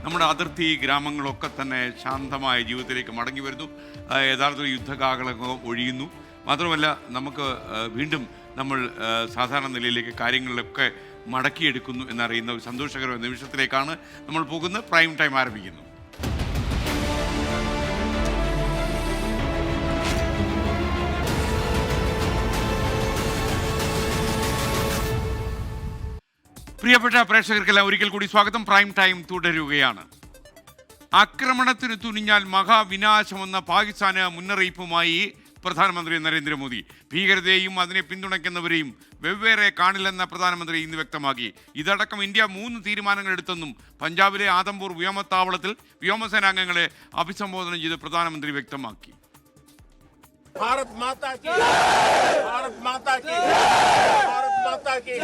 നമ്മുടെ അതിർത്തി ഗ്രാമങ്ങളൊക്കെ തന്നെ ശാന്തമായ ജീവിതത്തിലേക്ക് മടങ്ങി വരുന്നു. യഥാർത്ഥ യുദ്ധകാകളങ്ങൾ ഒഴിയുന്നു. മാത്രമല്ല നമുക്ക് വീണ്ടും നമ്മൾ സാധാരണ നിലയിലേക്ക് കാര്യങ്ങളിലൊക്കെ മടക്കിയെടുക്കുന്നു എന്നറിയുന്ന ഒരു സന്തോഷകരമായ നിമിഷത്തിലേക്കാണ് നമ്മൾ പോകുന്നത്. പ്രൈം ടൈം ആരംഭിക്കുന്നു. പ്രിയപ്പെട്ട പ്രേക്ഷകർക്കെല്ലാം ഒരിക്കൽ കൂടി സ്വാഗതം. പ്രൈം ടൈം തുടരുകയാണ്. ആക്രമണത്തിന് തുനിഞ്ഞാൽ മഹാവിനാശമെന്ന പാകിസ്ഥാന് മുന്നറിയിപ്പുമായി പ്രധാനമന്ത്രി നരേന്ദ്രമോദി. ഭീകരതയെയും അതിനെ പിന്തുണയ്ക്കുന്നവരെയും വെവ്വേറെ കാണില്ലെന്ന പ്രധാനമന്ത്രി ഇന്ന് വ്യക്തമാക്കി. ഇതടക്കം ഇന്ത്യ 3 തീരുമാനങ്ങൾ എടുത്തെന്നും പഞ്ചാബിലെ ആദംപൂർ വ്യോമത്താവളത്തിൽ വ്യോമസേനാംഗങ്ങളെ അഭിസംബോധന ചെയ്ത് പ്രധാനമന്ത്രി വ്യക്തമാക്കി. Bharat Mata key, Bharat Mata key, Bharat Mata key.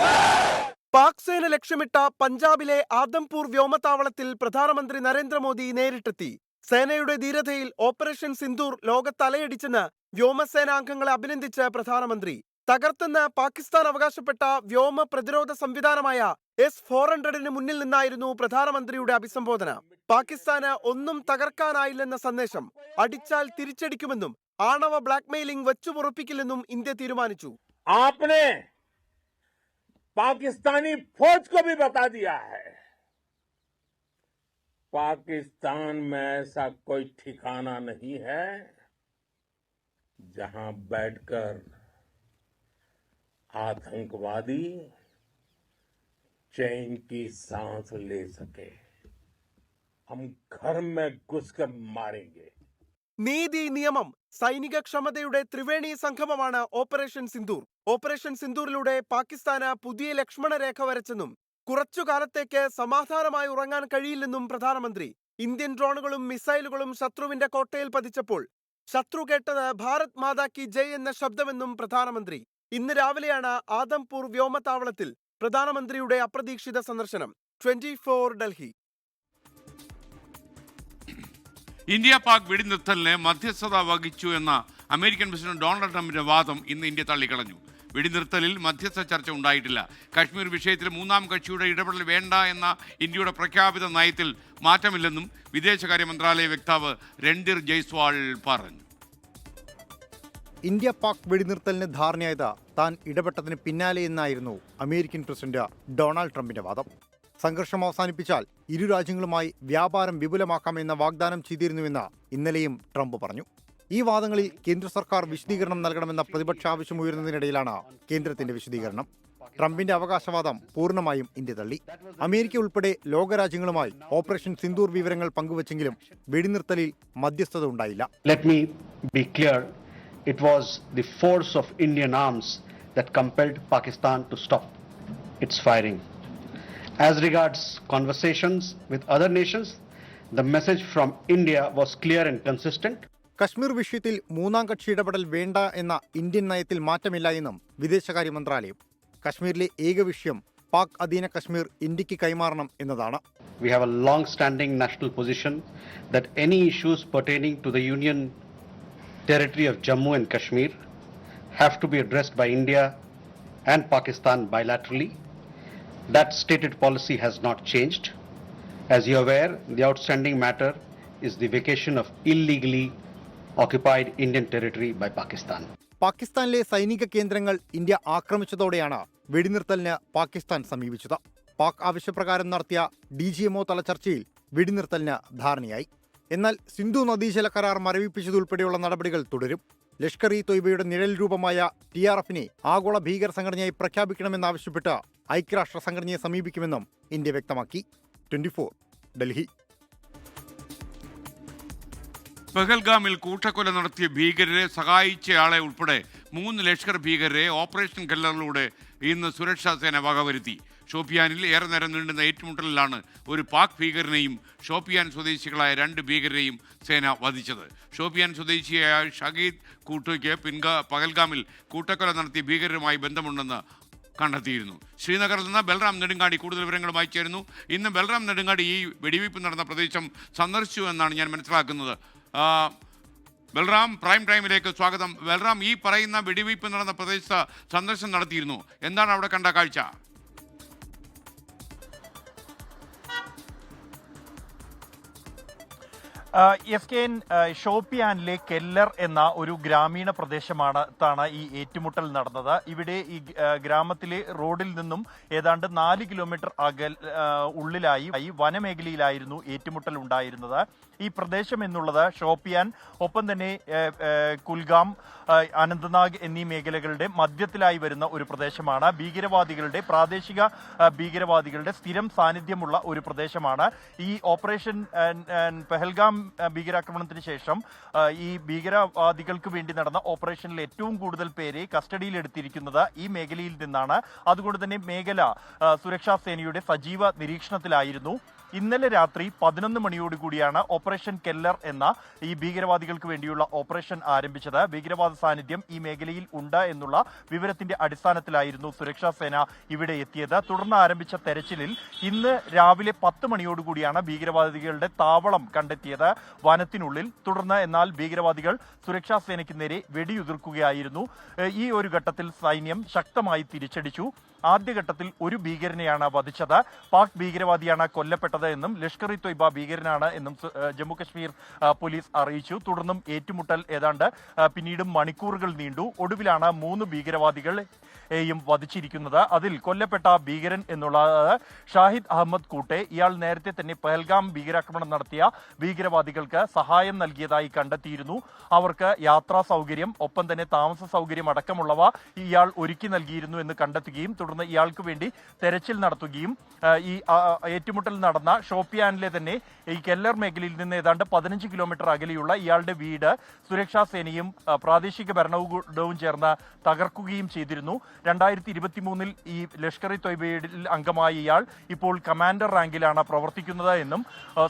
Pak സേന ലക്ഷ്യമിട്ട പഞ്ചാബിലെ ആദംപൂർ വ്യോമത്താവളത്തിൽ പ്രധാനമന്ത്രി നരേന്ദ്രമോദി നേരിട്ടെത്തി. സേനയുടെ ധീരതയിൽ ഓപ്പറേഷൻ സിന്ദൂർ ലോകത്തലയടിച്ചെന്ന് വ്യോമസേനാംഗങ്ങളെ അഭിനന്ദിച്ച് പ്രധാനമന്ത്രി. തകർത്തെന്ന് പാകിസ്ഥാൻ അവകാശപ്പെട്ട വ്യോമ പ്രതിരോധ സംവിധാനമായ S-400 മുന്നിൽ നിന്നായിരുന്നു പ്രധാനമന്ത്രിയുടെ അഭിസംബോധന. പാകിസ്ഥാന് ഒന്നും തകർക്കാനായില്ലെന്ന സന്ദേശം. അടിച്ചാൽ തിരിച്ചടിക്കുമെന്നും ആണവ ബ്ലാക്ക്മെയിലിംഗ് വെച്ചുപൊറുപ്പിക്കില്ലെന്നും ഇന്ത്യ തീരുമാനിച്ചു. पाकिस्तानी फौज को भी बता दिया है, पाकिस्तान में ऐसा कोई ठिकाना नहीं है जहां बैठकर आतंकवादी चैन की सांस ले सके. हम घर में घुसकर मारेंगे. നീതി, നിയമം, സൈനിക ക്ഷമതയുടെ ത്രിവേണി സംഗമമാണ് ഓപ്പറേഷൻ സിന്ദൂർ. ഓപ്പറേഷൻ സിന്ദൂറിലൂടെ പാകിസ്ഥാന് പുതിയ ലക്ഷ്മണരേഖ വരച്ചെന്നും കുറച്ചു കാലത്തേക്ക് സമാധാനമായി ഉറങ്ങാൻ കഴിയില്ലെന്നും പ്രധാനമന്ത്രി. ഇന്ത്യൻ ഡ്രോണുകളും മിസൈലുകളും ശത്രുവിന്റെ കോട്ടയിൽ പതിച്ചപ്പോൾ ശത്രു കേട്ടത് ഭാരത് മാതാ കി ജയ് എന്ന ശബ്ദമെന്നും പ്രധാനമന്ത്രി. ഇന്ന് രാവിലെയാണ് ആദംപൂർ വ്യോമത്താവളത്തിൽ പ്രധാനമന്ത്രിയുടെ അപ്രതീക്ഷിത സന്ദർശനം. 24 ഡൽഹി. ഇന്ത്യ പാക് വെടിനിർത്തലിന് മധ്യസ്ഥത വഹിച്ചു എന്ന അമേരിക്കൻ പ്രസിഡന്റ് ഡൊണാൾഡ് ട്രംപിന്റെ വാദം ഇന്ന് ഇന്ത്യ തള്ളിക്കളഞ്ഞു. വെടിനിർത്തലിൽ മധ്യസ്ഥ ചർച്ച ഉണ്ടായിട്ടില്ല. കശ്മീർ വിഷയത്തിൽ 3ാം കക്ഷിയുടെ ഇടപെടൽ വേണ്ട എന്ന ഇന്ത്യയുടെ പ്രഖ്യാപിത നയത്തിൽ മാറ്റമില്ലെന്നും വിദേശകാര്യ മന്ത്രാലയ വക്താവ് രൺധീർ ജയ്സ്വാൾ പറഞ്ഞു. ഇന്ത്യ പാക് വെടിനിർത്തലിന് ധാരണയായത് താൻ ഇടപെട്ടതിന് പിന്നാലെയെന്നായിരുന്നു അമേരിക്കൻ പ്രസിഡന്റ് ഡൊണാൾഡ് ട്രംപിന്റെ വാദം. സംഘർഷം അവസാനിപ്പിച്ചാൽ ഇരു രാജ്യങ്ങളുമായി വ്യാപാരം വിപുലമാക്കാമെന്ന വാഗ്ദാനം ചെയ്തിരുന്നുവെന്ന് ഇന്നലെയും ട്രംപ് പറഞ്ഞു. ഈ വാദങ്ങളിൽ കേന്ദ്ര സർക്കാർ വിശദീകരണം നൽകണമെന്ന പ്രതിപക്ഷ ആവശ്യമുയർന്നതിനിടയിലാണ് കേന്ദ്രത്തിന്റെ വിശദീകരണം. ട്രംപിന്റെ അവകാശവാദം പൂർണ്ണമായും ഇന്ത്യ തള്ളി. അമേരിക്ക ഉൾപ്പെടെ ലോകരാജ്യങ്ങളുമായി ഓപ്പറേഷൻ സിന്ദൂർ വിവരങ്ങൾ പങ്കുവച്ചെങ്കിലും വെടിനിർത്തലിൽ മധ്യസ്ഥത ഉണ്ടായില്ല. Let me be clear, it was the force of Indian arms that compelled Pakistan to stop its firing. As regards conversations with other nations, the message from India was clear and consistent. Kashmir വിഷയത്തിൽ 3ാം കക്ഷി ഇടപെടൽ വേണ്ട എന്ന Indian നയത്തിൽ മാറ്റമില്ല എന്നും വിദേശകാര്യ മന്ത്രാലയം. കശ്മീരിലെ ഏക വിഷയം പാക് അധീന കശ്മീർ ഇന്ത്യക്ക് കൈമാറണം എന്നതാണ്. We have a long-standing national position that any issues pertaining to the Union territory of Jammu and Kashmir have to be addressed by India and Pakistan bilaterally. That stated policy has not changed. As you are aware, the outstanding matter is the vacation of illegally occupied Indian territory by Pakistan. പാകിസ്ഥാനിലെ സൈനിക കേന്ദ്രങ്ങൾ India ആക്രമിച്ചതോടെയാണ് വെടിനിർത്തലിന് Pakistan സമീപിച്ചത്. പാക് ആവശ്യപ്രകാരം നടത്തിയ DGMO തല ചർച്ചയിൽ വെടിനിർത്തലിന് ധാരണയായി. എന്നാൽ സിന്ധു നദീജല കരാർ മരവിപ്പിച്ചതുൾപ്പെടെയുള്ള നടപടികൾ തുടരും. ലഷ്കർ-ഇ-തൊയ്ബയുടെ നിഴൽ രൂപമായ TRFനെ ആഗോള ഭീകര സംഘടനയായി പ്രഖ്യാപിക്കണമെന്നാവശ്യപ്പെട്ട് ഐക്യരാഷ്ട്ര സംഘടനയെ സമീപിക്കുമെന്നും ഇന്ത്യ വ്യക്തമാക്കി. 24 ഡൽഹി. പെഹൽഗാമിൽ കൂട്ടക്കൊല നടത്തിയ ഭീകരരെ സഹായിച്ചയാളെ ഉൾപ്പെടെ 3 ലഷ്കർ ഭീകരരെ ഓപ്പറേഷൻ കല്ലറിലൂടെ ഇന്ന് സുരക്ഷാ സേന വകവരുത്തി. ഷോപ്പിയാനിൽ ഏറെ നേരം നീണ്ടുന്ന ഏറ്റുമുട്ടലിലാണ് ഒരു പാക് ഭീകരനെയും ഷോപ്പിയാൻ സ്വദേശികളായ 2 ഭീകരരെയും സേന വധിച്ചത്. ഷോപ്പിയാൻ സ്വദേശിയായ ഷഹീദ് കൂട്ടയ്ക്ക് പഹൽഗാമിൽ കൂട്ടക്കൊല നടത്തിയ ഭീകരരുമായി ബന്ധമുണ്ടെന്ന് കണ്ടെത്തിയിരുന്നു. ശ്രീനഗറിൽ നിന്ന് ബൽറാം നെടുങ്ങാടി കൂടുതൽ വിവരങ്ങളുമായി ചേരുന്നു. ഇന്ന് ബൽറാം നെടുങ്ങാടി ഈ വെടിവയ്പ് നടന്ന പ്രദേശം സന്ദർശിച്ചു എന്നാണ് ഞാൻ മനസ്സിലാക്കുന്നത്. ബൽറാം, പ്രൈം ടൈമിലേക്ക് സ്വാഗതം. ബൽറാം, ഈ പറയുന്ന വെടിവയ്പ് നടന്ന പ്രദേശത്ത് സന്ദർശനം നടത്തിയിരുന്നു. എന്താണ് അവിടെ കണ്ട കാഴ്ച? SKN ഷോപ്പിയാനിലെ കെല്ലർ എന്ന ഒരു ഗ്രാമീണ പ്രദേശമാണ് ഈ ഏറ്റുമുട്ടൽ നടന്നത്. ഇവിടെ ഈ ഗ്രാമത്തിലെ റോഡിൽ നിന്നും ഏതാണ്ട് 4 കിലോമീറ്റർ ഉള്ളിലായി വനമേഖലയിലായിരുന്നു ഏറ്റുമുട്ടൽ ഉണ്ടായിരുന്നത്. ഈ പ്രദേശം എന്നുള്ളത് ഷോപ്പിയാൻ, ഒപ്പം തന്നെ കുൽഗാം, അനന്ത്നാഗ് എന്നീ മേഖലകളുടെ മധ്യത്തിലായി വരുന്ന ഒരു പ്രദേശമാണ്. പ്രാദേശിക ഭീകരവാദികളുടെ സ്ഥിരം സാന്നിധ്യമുള്ള ഒരു പ്രദേശമാണ്. ഈ ഓപ്പറേഷൻ പെഹൽഗാം ഭീകരാക്രമണത്തിന് ശേഷം ഈ ഭീകരവാദികൾക്ക് വേണ്ടി നടന്ന ഓപ്പറേഷനിൽ ഏറ്റവും കൂടുതൽ പേരെ കസ്റ്റഡിയിലെടുത്തിരിക്കുന്നത് ഈ മേഖലയിൽ നിന്നാണ്. അതുകൊണ്ട് തന്നെ മേഖല സുരക്ഷാ സേനയുടെ സജീവ നിരീക്ഷണത്തിലായിരുന്നു. ഇന്നലെ രാത്രി 11 മണിയോടുകൂടിയാണ് ഓപ്പറേഷൻ കെല്ലർ എന്ന ഈ ഭീകരവാദികൾക്ക് വേണ്ടിയുള്ള ഓപ്പറേഷൻ ആരംഭിച്ചത്. ഭീകരവാദ സാന്നിധ്യം ഈ മേഖലയിൽ ഉണ്ട് എന്നുള്ള വിവരത്തിന്റെ അടിസ്ഥാനത്തിലായിരുന്നു സുരക്ഷാ സേന ഇവിടെ എത്തിയത്. തുടർന്ന് ആരംഭിച്ച തെരച്ചിലിൽ ഇന്ന് രാവിലെ 10 മണിയോടുകൂടിയാണ് ഭീകരവാദികളുടെ താവളം കണ്ടെത്തിയത് വനത്തിനുള്ളിൽ. തുടർന്ന് എന്നാൽ ഭീകരവാദികൾ സുരക്ഷാ സേനയ്ക്ക് നേരെ വെടിയുതിർക്കുകയായിരുന്നു. ഈ ഒരു ഘട്ടത്തിൽ സൈന്യം ശക്തമായി തിരിച്ചടിച്ചു. ആദ്യഘട്ടത്തിൽ ഒരു ഭീകരനെയാണ് വധിച്ചത്. പാക് ഭീകരവാദിയാണ് കൊല്ലപ്പെട്ടത് എന്നും ലഷ്കർ ഇ തൊയ്ബ ഭീകരനാണ് എന്നും ജമ്മു കശ്മീർ പോലീസ് അറിയിച്ചു. തുടർന്നും ഏറ്റുമുട്ടൽ ഏതാണ്ട് പിന്നീട് മണിക്കൂറുകൾ നീണ്ടു. ഒടുവിലാണ് 3 ഭീകരവാദികളെയും വധിച്ചിരിക്കുന്നത്. അതിൽ കൊല്ലപ്പെട്ട ഭീകരൻ എന്നുള്ളത് ഷാഹിദ് അഹമ്മദ് കൂട്ടെ. ഇയാൾ നേരത്തെ തന്നെ പഹൽഗാം ഭീകരാക്രമണം നടത്തിയ ഭീകരവാദികൾക്ക് സഹായം നൽകിയതായി കണ്ടെത്തിയിരുന്നു. അവർക്ക് യാത്രാ സൗകര്യം, ഒപ്പം തന്നെ താമസ സൗകര്യം അടക്കമുള്ളവ ഇയാൾ ഒരുക്കി നൽകിയിരുന്നു എന്ന് കണ്ടെത്തുകയും തുടർന്ന് ഇയാൾക്ക് വേണ്ടി തെരച്ചിൽ നടത്തുകയും ഈ ഏറ്റുമുട്ടൽ നടന്ന ഷോപ്പിയാനിലെ തന്നെ ഈ കെല്ലർ മേഖലയിൽ നിന്ന് ഏതാണ്ട് 15 കിലോമീറ്റർ അകലെയുള്ള ഇയാളുടെ വീട് സുരക്ഷാ സേനയും പ്രാദേശിക ഭരണകൂടവും ചേർന്ന് തകർക്കുകയും ചെയ്തിരുന്നു. 2023 ഈ ലഷ്കർ ഇ തൊയ്ബയിൽ അംഗമായ ഇയാൾ ഇപ്പോൾ കമാൻഡർ റാങ്കിലാണ് പ്രവർത്തിക്കുന്നത് എന്നും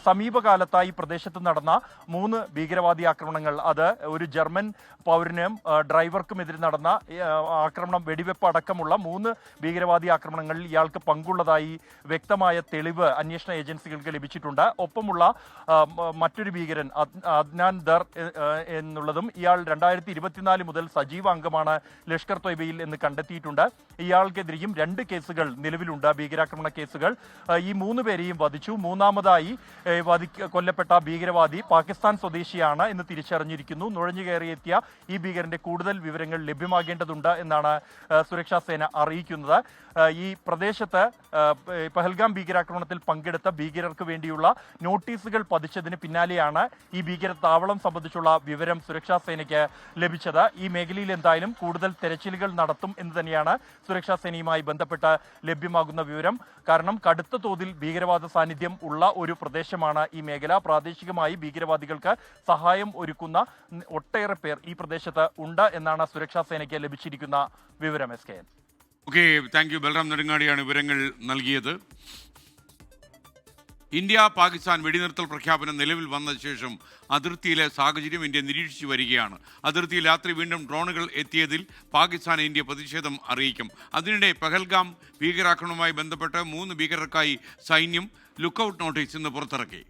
സമീപകാലത്തായി പ്രദേശത്ത് നടന്ന 3 ഭീകരവാദി ആക്രമണങ്ങൾ, അത് ഒരു ജർമ്മൻ പൗരനും ഡ്രൈവർക്കുമെതിരെ നടന്ന ആക്രമണം, വെടിവെപ്പ് അടക്കമുള്ള 3 ഭീകരവാദി ആക്രമണങ്ങളിൽ ഇയാൾക്ക് പങ്കുള്ളതായി വ്യക്തമായ തെളിവ് അന്വേഷണ ഏജൻസികൾക്ക് ലഭിച്ചിട്ടുണ്ട്. ഒപ്പമുള്ള മറ്റൊരു ഭീകരൻ അദ്നാൻ ദർ എന്നുള്ളതും ഇയാൾ 2024 മുതൽ സജീവ അംഗമാണ് ലഷ്കർ തൊയ്ബയിൽ എന്ന് കണ്ടെത്തിയിട്ടുണ്ട്. ഇയാൾക്കെതിരെയും 2 കേസുകൾ നിലവിലുണ്ട്, ഭീകരാക്രമണ കേസുകൾ. ഈ 3 പേരെയും വധിച്ചു. മൂന്നാമതായി കൊല്ലപ്പെട്ട ഭീകരവാദി പാകിസ്ഥാൻ സ്വദേശിയാണ് എന്ന് തിരിച്ചറിഞ്ഞിരിക്കുന്നു. നുഴഞ്ഞുകയറിയെത്തിയ ഈ ഭീകരന്റെ കൂടുതൽ വിവരങ്ങൾ ലഭ്യമാകേണ്ടതുണ്ട് എന്നാണ് സുരക്ഷാ സേന അറിയിക്കുന്നത്. ഈ പ്രദേശത്ത് പഹൽഗാം ഭീകരാക്രമണത്തിൽ പങ്കെടുത്ത ഭീകരർക്ക് വേണ്ടിയുള്ള നോട്ടീസുകൾ പതിച്ചതിന് പിന്നാലെയാണ് ഈ ഭീകര താവളം സംബന്ധിച്ചുള്ള വിവരം സുരക്ഷാ സേനയ്ക്ക് ലഭിച്ചത്. ഈ മേഖലയിൽ എന്തായാലും കൂടുതൽ തെരച്ചിലുകൾ നടത്തും എന്ന് തന്നെയാണ് സുരക്ഷാ സേനയുമായി ബന്ധപ്പെട്ട് ലഭ്യമാകുന്ന വിവരം. കാരണം കടുത്ത തോതിൽ ഭീകരവാദ സാന്നിധ്യം ഉള്ള ഒരു പ്രദേശമാണ് ഈ മേഖല. പ്രാദേശികമായി ഭീകരവാദികൾക്ക് സഹായം ഒരുക്കുന്ന ഒട്ടേറെ പേർ ഈ പ്രദേശത്ത് ഉണ്ട് എന്നാണ് സുരക്ഷാ സേനയ്ക്ക് ലഭിച്ചിരിക്കുന്ന വിവരം. SKN. Okay, thank you. Balram നെടുങ്ങാടിയാണ് വിവരങ്ങൾ നൽകിയത്. ഇന്ത്യ പാകിസ്ഥാൻ വെടിനിർത്തൽ പ്രഖ്യാപനം നിലവിൽ വന്ന ശേഷം അതിർത്തിയിലെ സാഹചര്യം ഇന്ത്യ നിരീക്ഷിച്ചു വരികയാണ്. അതിർത്തിയിൽ രാത്രി വീണ്ടും ഡ്രോണുകൾ എത്തിയതിൽ പാകിസ്ഥാൻ ഇന്ത്യ പ്രതിഷേധം അറിയിക്കും. അതിനിടെ പഹൽഗാം ഭീകരാക്രമണവുമായി ബന്ധപ്പെട്ട് 3 ഭീകരർക്കായി സൈന്യം ലുക്കൌട്ട് നോട്ടീസ് ഇന്ന് പുറത്തിറക്കി.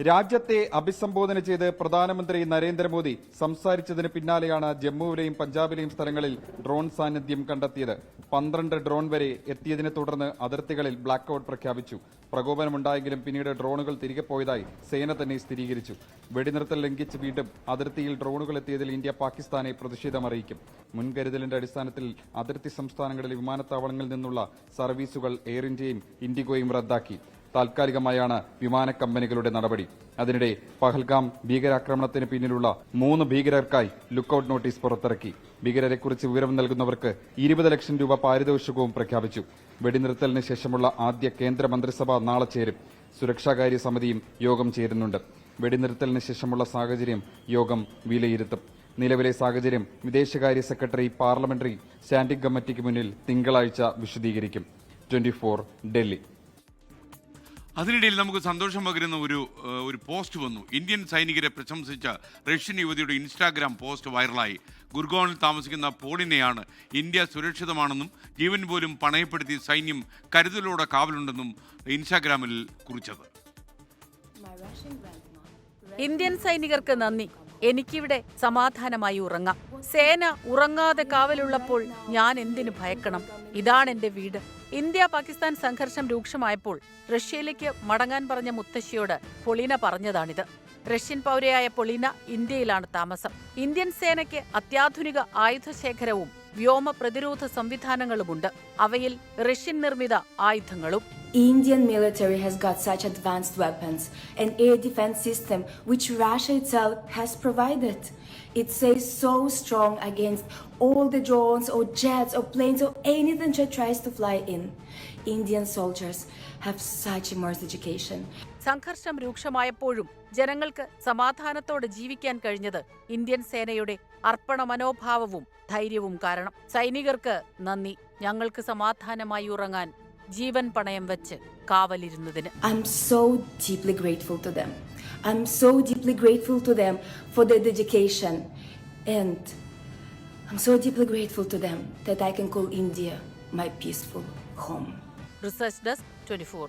രാജ്യത്തെ അഭിസംബോധന ചെയ്ത് പ്രധാനമന്ത്രി നരേന്ദ്രമോദി സംസാരിച്ചതിന് പിന്നാലെയാണ് ജമ്മുവിലെയും പഞ്ചാബിലെയും സ്ഥലങ്ങളിൽ ഡ്രോൺ സാന്നിധ്യം കണ്ടെത്തിയത്. 12 ഡ്രോൺ വരെ എത്തിയതിനെ തുടർന്ന് അതിർത്തികളിൽ ബ്ലാക്ക് ഔട്ട് പ്രഖ്യാപിച്ചു. പ്രകോപനമുണ്ടായെങ്കിലും പിന്നീട് ഡ്രോണുകൾ തിരികെ പോയതായി സേന തന്നെ സ്ഥിരീകരിച്ചു. വെടിനിർത്തൽ ലംഘിച്ച് വീണ്ടും അതിർത്തിയിൽ ഡ്രോണുകൾ എത്തിയതിൽ ഇന്ത്യ പാകിസ്ഥാനെ പ്രതിഷേധമറിയിക്കും. മുൻകരുതലിന്റെ അടിസ്ഥാനത്തിൽ അതിർത്തി സംസ്ഥാനങ്ങളിലെ വിമാനത്താവളങ്ങളിൽ നിന്നുള്ള സർവീസുകൾ എയർ ഇന്ത്യയും ഇൻഡിഗോയും റദ്ദാക്കി. താൽക്കാലികമായാണ് വിമാന കമ്പനികളുടെ നടപടി. അതിനിടെ പഹൽഗാം ഭീകരാക്രമണത്തിന് പിന്നിലുള്ള 3 ഭീകരർക്കായി ലുക്കൌട്ട് നോട്ടീസ് പുറത്തിറക്കി. ഭീകരരെക്കുറിച്ച് വിവരം നൽകുന്നവർക്ക് 20 ലക്ഷം രൂപ പാരിതോഷികവും പ്രഖ്യാപിച്ചു. വെടിനിർത്തലിന് ശേഷമുള്ള ആദ്യ കേന്ദ്ര മന്ത്രിസഭ നാളെ ചേരും. സുരക്ഷാകാര്യ സമിതിയും യോഗം ചേരുന്നുണ്ട്. വെടിനിർത്തലിന് ശേഷമുള്ള സാഹചര്യം യോഗം വിലയിരുത്തും. നിലവിലെ സാഹചര്യം വിദേശകാര്യ സെക്രട്ടറി പാർലമെന്ററി സ്റ്റാൻഡിംഗ് കമ്മിറ്റിക്ക് മുന്നിൽ തിങ്കളാഴ്ച വിശദീകരിക്കും. 24 ഡൽഹി. അതിനിടയിൽ നമുക്ക് സന്തോഷം പകരുന്ന ഒരു പോസ്റ്റ് വന്നു. ഇന്ത്യൻ സൈനികരെ പ്രശംസിച്ച റഷ്യൻ യുവതിയുടെ ഇൻസ്റ്റാഗ്രാം പോസ്റ്റ് വൈറലായി. ഗുർഗോണിൽ താമസിക്കുന്ന പോളിനെയാണ് ഇന്ത്യ സുരക്ഷിതമാണെന്നും ജീവൻ പോലും പണയപ്പെടുത്തി സൈന്യം കരുതലോടെ കാവലുണ്ടെന്നും ഇൻസ്റ്റാഗ്രാമിൽ കുറിച്ചത്. ഇന്ത്യൻ സൈനികർക്ക് നന്ദി. എനിക്കിവിടെ സമാധാനമായി ഉറങ്ങാം. സേന ഉറങ്ങാതെ കാവലുള്ളപ്പോൾ ഞാൻ എന്തിനു ഭയക്കണം? ഇതാണ് എന്റെ വീട്. ഇന്ത്യ പാകിസ്ഥാൻ സംഘർഷം രൂക്ഷമായപ്പോൾ റഷ്യയിലേക്ക് മടങ്ങാൻ പറഞ്ഞ മുത്തശ്ശിയോട് പൊളീന പറഞ്ഞതാണിത്. റഷ്യൻ പൗരയായ പൊളീന ഇന്ത്യയിലാണ് താമസം. ഇന്ത്യൻ സേനയ്ക്ക് അത്യാധുനിക ആയുധശേഖരവും വ്യോമ പ്രതിരോധ സംവിധാനങ്ങളുമുണ്ട്. അവയിൽ റഷ്യൻ നിർമ്മിത ആയുധങ്ങളും. Indian military has got such advanced weapons and air defense system which Russia itself has provided. It says so strong against all the drones or jets or planes or anything that tries to fly in. Indian soldiers have such immense education. സംഘർഷം രൂക്ഷമായപ്പോഴും ജനങ്ങൾക്ക് സമാധാനത്തോടെ ജീവിക്കാൻ കഴിഞ്ഞത് Indian സേനയുടെ അർപ്പണ മനോഭാവവും ധൈര്യവും കാരണം. സൈനികർക്ക് നന്ദി. ഞങ്ങൾക്ക് സമാധാനമായി ഉറങ്ങാൻ ജീവൻ പണയം വെച്ച് കാവലിരുന്നതിന്. I'm so deeply grateful to them. I'm so deeply grateful to them for their dedication, and I'm so deeply grateful to them that I can call India my peaceful home. Research desk 24.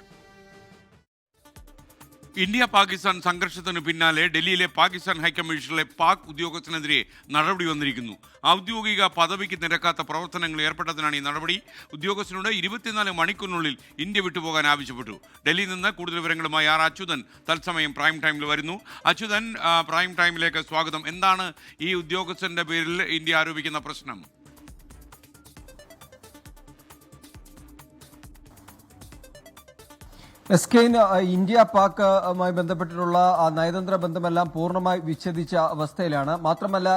India Pakistan സംഘർഷത്തിന് പിന്നാലെ ഡൽഹിയിലെ പാകിസ്ഥാൻ ഹൈക്കമ്മീഷനിലെ പാക് ഉദ്യോഗസ്ഥനെതിരെ നടപടി വന്നിരിക്കുന്നു. ഔദ്യോഗിക പദവിക്ക് നിരക്കാത്ത പ്രവർത്തനങ്ങൾ ഏർപ്പെട്ടതിനാണ് ഈ നടപടി. ഉദ്യോഗസ്ഥനോട് 24 മണിക്കൂറിനുള്ളിൽ ഇന്ത്യ വിട്ടുപോകാൻ ആവശ്യപ്പെട്ടു. ഡൽഹിയിൽ നിന്ന് കൂടുതൽ വിവരങ്ങളുമായി ആർ അച്യുതൻ തത്സമയം പ്രൈം ടൈമിൽ വരുന്നു. അച്യുതൻ, പ്രൈം ടൈമിലേക്ക് സ്വാഗതം. എന്താണ് ഈ ഉദ്യോഗസ്ഥന്റെ പേരിൽ ഇന്ത്യ ആരോപിക്കുന്ന പ്രശ്നം? എസ്കെയിൻ, ഇന്ത്യ പാക്കുമായി ബന്ധപ്പെട്ടിട്ടുള്ള നയതന്ത്ര ബന്ധമെല്ലാം പൂർണ്ണമായി വിച്ഛേദിച്ച അവസ്ഥയിലാണ്. മാത്രമല്ല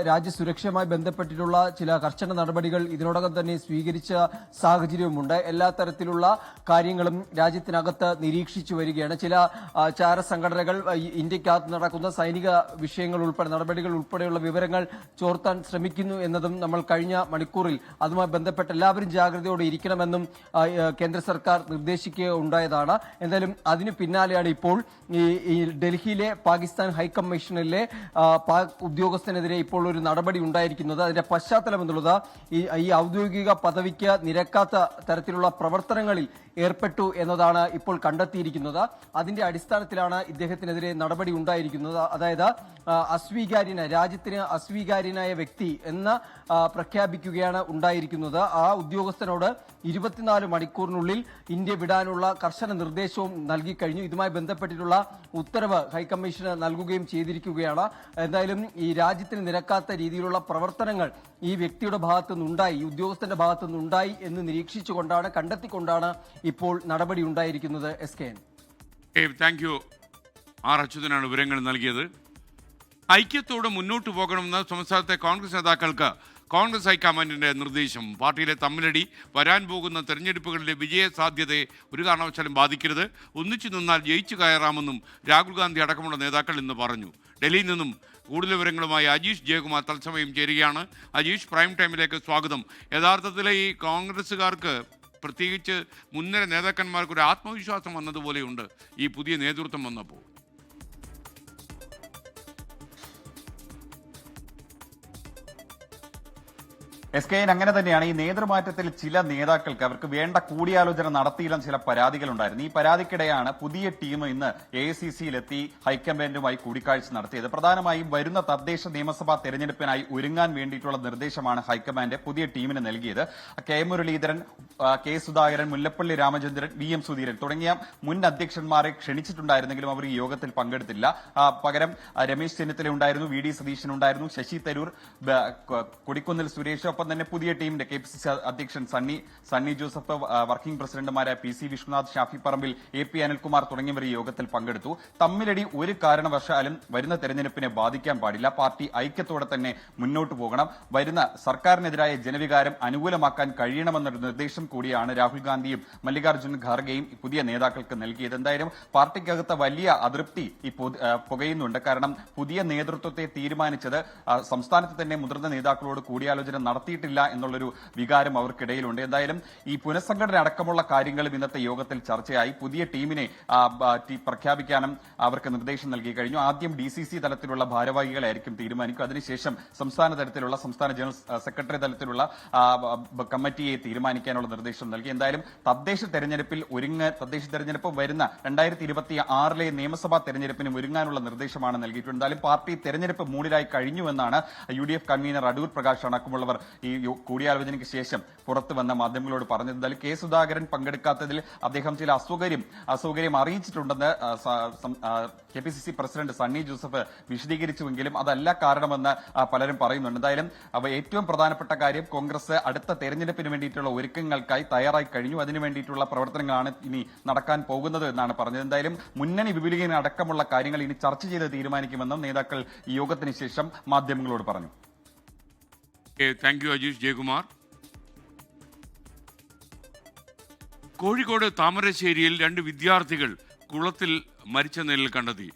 രാജ്യസുരക്ഷയുമായി ബന്ധപ്പെട്ടിട്ടുള്ള ചില കർശന നടപടികൾ ഇതിനോടകം തന്നെ സ്വീകരിച്ച സാഹചര്യവുമുണ്ട്. എല്ലാ തരത്തിലുള്ള കാര്യങ്ങളും രാജ്യത്തിനകത്ത് നിരീക്ഷിച്ചു വരികയാണ്. ചില ചാരസംഘടനകൾ ഇന്ത്യക്കകത്ത് നടക്കുന്ന സൈനിക വിഷയങ്ങൾ ഉൾപ്പെടെ നടപടികൾ ഉൾപ്പെടെയുള്ള വിവരങ്ങൾ ചോർത്താൻ ശ്രമിക്കുന്നു എന്നതും നമ്മൾ കഴിഞ്ഞ മണിക്കൂറിൽ അതുമായി ബന്ധപ്പെട്ട് എല്ലാവരും ജാഗ്രതയോടെ ഇരിക്കണമെന്നും കേന്ദ്ര സർക്കാർ നിർദ്ദേശിക്കുകയുണ്ടായി. എന്തായാലും അതിനു പിന്നാലെയാണ് ഇപ്പോൾ ഈ ഡൽഹിയിലെ പാകിസ്ഥാൻ ഹൈക്കമ്മീഷനിലെ പാക് ഉദ്യോഗസ്ഥനെതിരെ ഇപ്പോൾ ഒരു നടപടി ഉണ്ടായിരിക്കുന്നത്. അതിന്റെ പശ്ചാത്തലം എന്നുള്ളത് ഈ ഔദ്യോഗിക പദവിക്ക് നിരക്കാത്ത തരത്തിലുള്ള പ്രവർത്തനങ്ങളിൽ ഏർപ്പെട്ടു എന്നതാണ് ഇപ്പോൾ കണ്ടെത്തിയിരിക്കുന്നത്. അതിന്റെ അടിസ്ഥാനത്തിലാണ് ഇദ്ദേഹത്തിനെതിരെ നടപടി ഉണ്ടായിരിക്കുന്നത്. അതായത് രാജ്യത്തിന് അസ്വീകാര്യനായ വ്യക്തി എന്ന് പ്രഖ്യാപിക്കുകയാണ് ഉണ്ടായിരിക്കുന്നത്. ആ ഉദ്യോഗസ്ഥനോട് 24 മണിക്കൂറിനുള്ളിൽ ഇന്ത്യ വിടാനുള്ള കർശന നിർദ്ദേശവും നൽകിക്കഴിഞ്ഞു. ഇതുമായി ബന്ധപ്പെട്ടിട്ടുള്ള ഉത്തരവ് ഹൈക്കമ്മീഷന് നൽകുകയും ചെയ്തിരിക്കുകയാണ്. എന്തായാലും ഈ രാജ്യത്തിന് നിരക്കാത്ത രീതിയിലുള്ള പ്രവർത്തനങ്ങൾ ഈ വ്യക്തിയുടെ ഭാഗത്തുനിന്നുണ്ടായി, ഈ ഉദ്യോഗസ്ഥന്റെ ഭാഗത്തുനിന്നുണ്ടായി എന്ന് നിരീക്ഷിച്ചുകൊണ്ടാണ്, കണ്ടെത്തിക്കൊണ്ടാണ് ഇപ്പോൾ നടപടി ഉണ്ടായിരിക്കുന്നത്. SKN. Thank you. ആർ അച്യുതനാണ് വിവരങ്ങൾ നൽകിയത്. ഐക്യത്തോടെ മുന്നോട്ട് പോകണമെന്ന സംസ്ഥാനത്തെ കോൺഗ്രസ് നേതാക്കൾക്ക് കോൺഗ്രസ് ഹൈക്കമാൻഡിന്റെ നിർദ്ദേശം. പാർട്ടിയിലെ തമ്മിലടി വരാൻ പോകുന്ന തെരഞ്ഞെടുപ്പുകളിലെ വിജയ സാധ്യതയെ ഒരു കാരണവശാലും ബാധിക്കരുത്. ഒന്നിച്ചു നിന്നാൽ ജയിച്ചു കയറാമെന്നും രാഹുൽ ഗാന്ധി അടക്കമുള്ള നേതാക്കൾ ഇന്ന് പറഞ്ഞു. ഡൽഹിയിൽ നിന്നും കൂടുതൽ വിവരങ്ങളുമായി അജീഷ് ജയകുമാർ തത്സമയം ചേരുകയാണ്. അജീഷ്, പ്രൈം ടൈമിലേക്ക് സ്വാഗതം. യഥാർത്ഥത്തിൽ ഈ കോൺഗ്രസ്സുകാർക്ക്, പ്രത്യേകിച്ച് മുൻനിര നേതാക്കന്മാർക്ക് ഒരു ആത്മവിശ്വാസം വന്നതുപോലെയുണ്ട് ഈ പുതിയ നേതൃത്വം വന്നപ്പോൾ. SKN അങ്ങനെ തന്നെയാണ്. ഈ നേതൃമാറ്റത്തിൽ ചില നേതാക്കൾക്ക് അവർക്ക് വേണ്ട കൂടിയാലോചന നടത്തിയില്ലെന്ന് ചില പരാതികളുണ്ടായിരുന്നു. ഈ പരാതിക്കിടെയാണ് പുതിയ ടീം ഇന്ന് AICC-യിലെത്തി ഹൈക്കമാൻഡുമായി കൂടിക്കാഴ്ച നടത്തിയത്. പ്രധാനമായും വരുന്ന തദ്ദേശ നിയമസഭാ തെരഞ്ഞെടുപ്പിനായി ഒരുങ്ങാൻ വേണ്ടിയിട്ടുള്ള നിർദ്ദേശമാണ് ഹൈക്കമാൻഡ് പുതിയ ടീമിന് നൽകിയത്. K Muraleedharan, K Sudhakaran, Mullappally Ramachandran, VM Sudheeran തുടങ്ങിയ മുൻ അധ്യക്ഷന്മാരെ ക്ഷണിച്ചിട്ടുണ്ടായിരുന്നെങ്കിലും അവർ ഈ യോഗത്തിൽ പങ്കെടുത്തില്ല. പകരം രമേശ് ചെന്നിത്തല ഉണ്ടായിരുന്നു, VD സതീശൻ ഉണ്ടായിരുന്നു, ശശി തരൂർ, കൊടിക്കുന്നിൽ സുരേഷ്, ഒപ്പം തന്നെ പുതിയ ടീമിന്റെ KPCC അധ്യക്ഷൻ സണ്ണി ജോസഫ്, വർക്കിംഗ് പ്രസിഡന്റുമാരായ PC വിശ്വനാഥ്, ഷാഫി പറമ്പിൽ, AP അനിൽകുമാർ തുടങ്ങിയവർ ഈ യോഗത്തിൽ പങ്കെടുത്തു. തമ്മിലടി ഒരു കാരണവശാലും വരുന്ന തെരഞ്ഞെടുപ്പിനെ ബാധിക്കാൻ പാടില്ല. പാർട്ടി ഐക്യത്തോടെ തന്നെ മുന്നോട്ട് പോകണം. വരുന്ന സർക്കാരിനെതിരായ ജനവികാരം അനുകൂലമാക്കാൻ കഴിയണമെന്നൊരു നിർദ്ദേശം കൂടിയാണ് രാഹുൽ ഗാന്ധിയും മല്ലികാർജ്ജുൻ ഖാർഗെയും പുതിയ നേതാക്കൾക്ക് നൽകിയത്. എന്തായാലും പാർട്ടിക്കകത്ത് വലിയ അതൃപ്തി പുകയുന്നുണ്ട്. കാരണം പുതിയ നേതൃത്വത്തെ തീരുമാനിച്ചത് സംസ്ഥാനത്ത് തന്നെ മുതിർന്ന നേതാക്കളോട് കൂടിയാലോചന നടത്തിയിട്ടില്ല എന്നുള്ളൊരു വികാരം അവർക്കിടയിലുണ്ട്. എന്തായാലും ഈ പുനഃസംഘടന അടക്കമുള്ള കാര്യങ്ങളും ഇന്നത്തെ യോഗത്തിൽ ചർച്ചയായി. പുതിയ ടീമിനെ പ്രഖ്യാപിക്കാനും അവർക്ക് നിർദ്ദേശം നൽകി കഴിഞ്ഞു. ആദ്യം DCC തലത്തിലുള്ള ഭാരവാഹികളായിരിക്കും തീരുമാനിക്കുക. അതിനുശേഷം സംസ്ഥാന ജനറൽ സെക്രട്ടറി തലത്തിലുള്ള കമ്മിറ്റിയെ തീരുമാനിക്കാനുള്ള നിർദ്ദേശം നൽകി. എന്തായാലും തദ്ദേശ തെരഞ്ഞെടുപ്പ് വരുന്ന 2026 നിയമസഭാ തെരഞ്ഞെടുപ്പിന് ഒരുങ്ങാനുള്ള നിർദ്ദേശമാണ് നൽകിയിട്ടുള്ളത്. എന്തായാലും പാർട്ടി തെരഞ്ഞെടുപ്പ് മൂഡിലായി കഴിഞ്ഞുവെന്നാണ് UDF കൺവീനർ അടൂർ പ്രകാശ് അടക്കമുള്ളവർ ഈ കൂടിയാലോചനയ്ക്ക് ശേഷം പുറത്തു വന്ന മാധ്യമങ്ങളോട് പറഞ്ഞത്. എന്തായാലും കെ സുധാകരൻ പങ്കെടുക്കാത്തതിൽ അദ്ദേഹം ചില അസൗകര്യം അറിയിച്ചിട്ടുണ്ടെന്ന് KPCC പ്രസിഡന്റ് സണ്ണി ജോസഫ് വിശദീകരിച്ചുവെങ്കിലും അതല്ല കാരണമെന്ന് പലരും പറയുന്നുണ്ട്. എന്തായാലും ഏറ്റവും പ്രധാനപ്പെട്ട കാര്യം കോൺഗ്രസ് അടുത്ത തെരഞ്ഞെടുപ്പിന് വേണ്ടിയിട്ടുള്ള ഒരുക്കങ്ങൾക്കായി തയ്യാറായി കഴിഞ്ഞു. അതിനു വേണ്ടിയിട്ടുള്ള പ്രവർത്തനങ്ങളാണ് ഇനി നടക്കാൻ പോകുന്നത് എന്നാണ് പറഞ്ഞത്. എന്തായാലും മുന്നണി വിപുലീകരണം അടക്കമുള്ള കാര്യങ്ങൾ ഇനി ചർച്ച ചെയ്ത് തീരുമാനിക്കുമെന്നും നേതാക്കൾ ഈ യോഗത്തിന് ശേഷം മാധ്യമങ്ങളോട് പറഞ്ഞു. Thank you Ajeesh Jayakumar. കോഴിക്കോട് താമരശ്ശേരിയിൽ 2 വിദ്യാർത്ഥികൾ കുളത്തിൽ മരിച്ച നിലയിൽ കണ്ടെത്തി.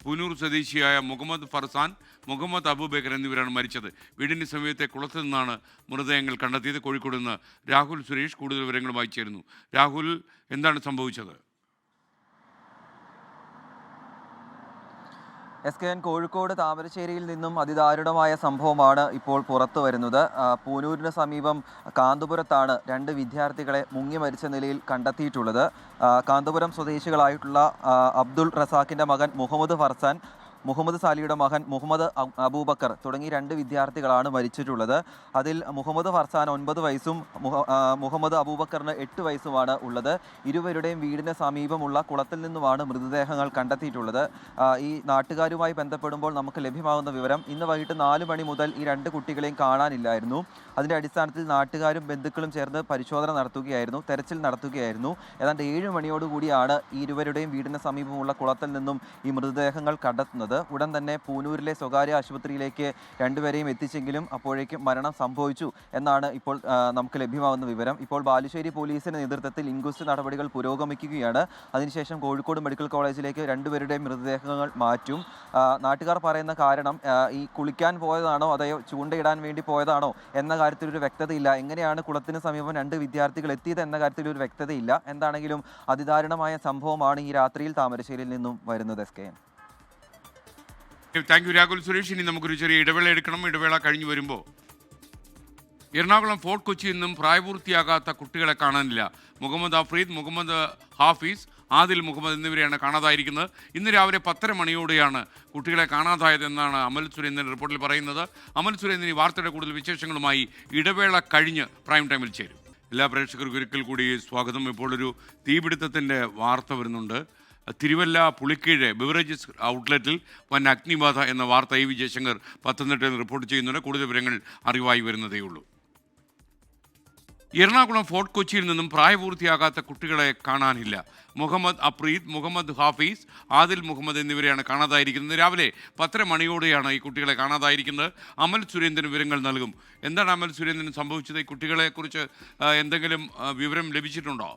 പുനൂർ സ്വദേശിയായ മുഹമ്മദ് ഫർസാൻ, മുഹമ്മദ് അബൂബക്കർ എന്നിവരാണ് മരിച്ചത്. വീടിന് സമീപത്തെ കുളത്തിൽ നിന്നാണ് മൃതദേഹങ്ങൾ കണ്ടെത്തിയത്. കോഴിക്കോട് നിന്ന് രാഹുൽ സുരേഷ് കൂടുതൽ വിവരങ്ങളുമായി ചേരുന്നു. രാഹുൽ, എന്താണ് സംഭവിച്ചത്? SKN കോഴിക്കോട് താമരശ്ശേരിയിൽ നിന്നും അതിദാരുണമായ സംഭവമാണ് ഇപ്പോൾ പുറത്തു വരുന്നത്. പൂനൂരിന് സമീപം കാന്തപുരത്താണ് 2 വിദ്യാർത്ഥികളെ മുങ്ങി മരിച്ച നിലയിൽ കണ്ടെത്തിയിട്ടുള്ളത്. കാന്തപുരം സ്വദേശികളായിട്ടുള്ള അബ്ദുൾ റസാഖിൻ്റെ മകൻ മുഹമ്മദ് ഫർസാൻ, മുഹമ്മദ് സാലിയുടെ മകൻ മുഹമ്മദ് അബൂബക്കർ തുടങ്ങി 2 വിദ്യാർത്ഥികളാണ് മരിച്ചിട്ടുള്ളത്. അതിൽ മുഹമ്മദ് ഫർസാൻ 9 വയസ്സും മുഹമ്മദ് അബൂബക്കറിന് 8 വയസ്സുമാണ് ഉള്ളത്. ഇരുവരുടെയും വീടിന് സമീപമുള്ള കുളത്തിൽ നിന്നുമാണ് മൃതദേഹങ്ങൾ കണ്ടെത്തിയിട്ടുള്ളത്. ഈ നാട്ടുകാരുമായി ബന്ധപ്പെടുമ്പോൾ നമുക്ക് ലഭ്യമാകുന്ന വിവരം, ഇന്ന് വൈകിട്ട് 4 മണി മുതൽ ഈ 2 കുട്ടികളെയും കാണാനില്ലായിരുന്നു. അതിൻ്റെ അടിസ്ഥാനത്തിൽ നാട്ടുകാരും ബന്ധുക്കളും ചേർന്ന് പരിശോധന നടത്തുകയായിരുന്നു, തെരച്ചിൽ നടത്തുകയായിരുന്നു. ഏതാണ്ട് 7 മണിയോടുകൂടിയാണ് ഈ ഇരുവരുടെയും വീടിന് സമീപമുള്ള കുളത്തിൽ നിന്നും ഈ മൃതദേഹങ്ങൾ കണ്ടെത്തുന്നത്. ഉടൻ തന്നെ പൂനൂരിലെ സ്വകാര്യ ആശുപത്രിയിലേക്ക് 2 പേരെയും എത്തിച്ചെങ്കിലും അപ്പോഴേക്കും മരണം സംഭവിച്ചു എന്നാണ് ഇപ്പോൾ നമുക്ക് ലഭ്യമാകുന്ന വിവരം. ഇപ്പോൾ ബാലുശ്ശേരി പോലീസിന്റെ നേതൃത്വത്തിൽ ഇൻക്വസ്റ്റ് നടപടികൾ പുരോഗമിക്കുകയാണ്. അതിനുശേഷം കോഴിക്കോട് മെഡിക്കൽ കോളേജിലേക്ക് 2 പേരുടെയും മൃതദേഹങ്ങൾ മാറ്റും. നാട്ടുകാർ പറയുന്ന കാരണം ഈ കുളിക്കാൻ പോയതാണോ അതോ ചൂണ്ടയിടാൻ വേണ്ടി പോയതാണോ എന്ന കാര്യത്തിലൊരു വ്യക്തതയില്ല. എങ്ങനെയാണ് കുളത്തിന് സമീപം 2 വിദ്യാർത്ഥികൾ എത്തിയത് എന്ന കാര്യത്തിലൊരു വ്യക്തതയില്ല. എന്താണെങ്കിലും അതിദാരുണമായ സംഭവമാണ് ഈ രാത്രിയിൽ താമരശ്ശേരിയിൽ നിന്നും വരുന്നത്. Thank you Rahul Suresh. ഇനി നമുക്കൊരു ചെറിയ ഇടവേള എടുക്കണം. ഇടവേള കഴിഞ്ഞു വരുമ്പോൾ എറണാകുളം ഫോർട്ട് കൊച്ചിയിൽ നിന്നും പ്രായപൂർത്തിയാകാത്ത കുട്ടികളെ കാണാനില്ല. മുഹമ്മദ് അഫ്രീദ്, മുഹമ്മദ് ഹാഫീസ്, ആദിൽ മുഹമ്മദ് എന്നിവരെയാണ് കാണാതായിരിക്കുന്നത്. ഇന്ന് രാവിലെ 10:30 മണിയോടെയാണ് കുട്ടികളെ കാണാതായതെന്നാണ് അമൽ സുരേന്ദ്രൻ റിപ്പോർട്ടിൽ പറയുന്നത്. അമൽ സുരേന്ദ്രൻ ഈ വാർത്തയുടെ കൂടുതൽ വിശേഷങ്ങളുമായി ഇടവേള കഴിഞ്ഞ് പ്രൈം ടൈമിൽ ചേരും. എല്ലാ പ്രേക്ഷകർക്കും ഒരിക്കൽ കൂടി സ്വാഗതം. ഇപ്പോൾ ഒരു തീപിടുത്തത്തിൻ്റെ വാർത്ത വരുന്നുണ്ട്. തിരുവല്ല പുളിക്കീഴ് ബിവറേജസ് ഔട്ട്ലെറ്റിൽ വൻ അഗ്നിബാധ എന്ന വാർത്ത വി ജയശങ്കർ പത്തനംതിട്ടയിൽ റിപ്പോർട്ട് ചെയ്യുന്നുണ്ട്. കൂടുതൽ വിവരങ്ങൾ അറിവായി വരുന്നതേയുള്ളൂ. എറണാകുളം ഫോർട്ട് കൊച്ചിയിൽ നിന്നും പ്രായപൂർത്തിയാകാത്ത കുട്ടികളെ കാണാനില്ല. മുഹമ്മദ് അഫ്രീദ്, മുഹമ്മദ് ഹാഫീസ്, ആദിൽ മുഹമ്മദ് എന്നിവരെയാണ് കാണാതായിരിക്കുന്നത്. രാവിലെ 10:30 മണിയോടെയാണ് ഈ കുട്ടികളെ കാണാതായിരിക്കുന്നത്. അമൽ സുരേന്ദ്രൻ വിവരങ്ങൾ നൽകും. എന്താണ് അമൽ സുരേന്ദ്രൻ സംഭവിച്ചത്? ഈ കുട്ടികളെക്കുറിച്ച് എന്തെങ്കിലും വിവരം ലഭിച്ചിട്ടുണ്ടോ?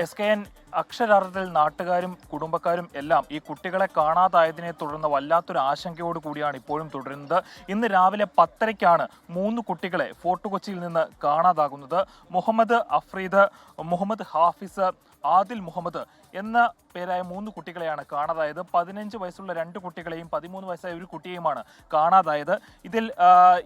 SKN അക്ഷരാർത്ഥത്തിൽ നാട്ടുകാരും കുടുംബക്കാരും എല്ലാം ഈ കുട്ടികളെ കാണാതായതിനെ തുടർന്ന് വല്ലാത്തൊരു ആശങ്കയോട് കൂടിയാണ് ഇപ്പോഴും തുടരുന്നത്. ഇന്ന് രാവിലെ 10:30ക്കാണ് 3 കുട്ടികളെ ഫോർട്ട് കൊച്ചിയിൽ നിന്ന് കാണാതാകുന്നത്. മുഹമ്മദ് അഫ്രീദ്, മുഹമ്മദ് ഹാഫിസ്, ആദിൽ മുഹമ്മദ് എന്ന പേരായ 3 കുട്ടികളെയാണ് കാണാതായത്. 15 വയസ്സുള്ള 2 കുട്ടികളെയും 13 വയസ്സായ ഒരു കുട്ടിയെയുമാണ് കാണാതായത്. ഇതിൽ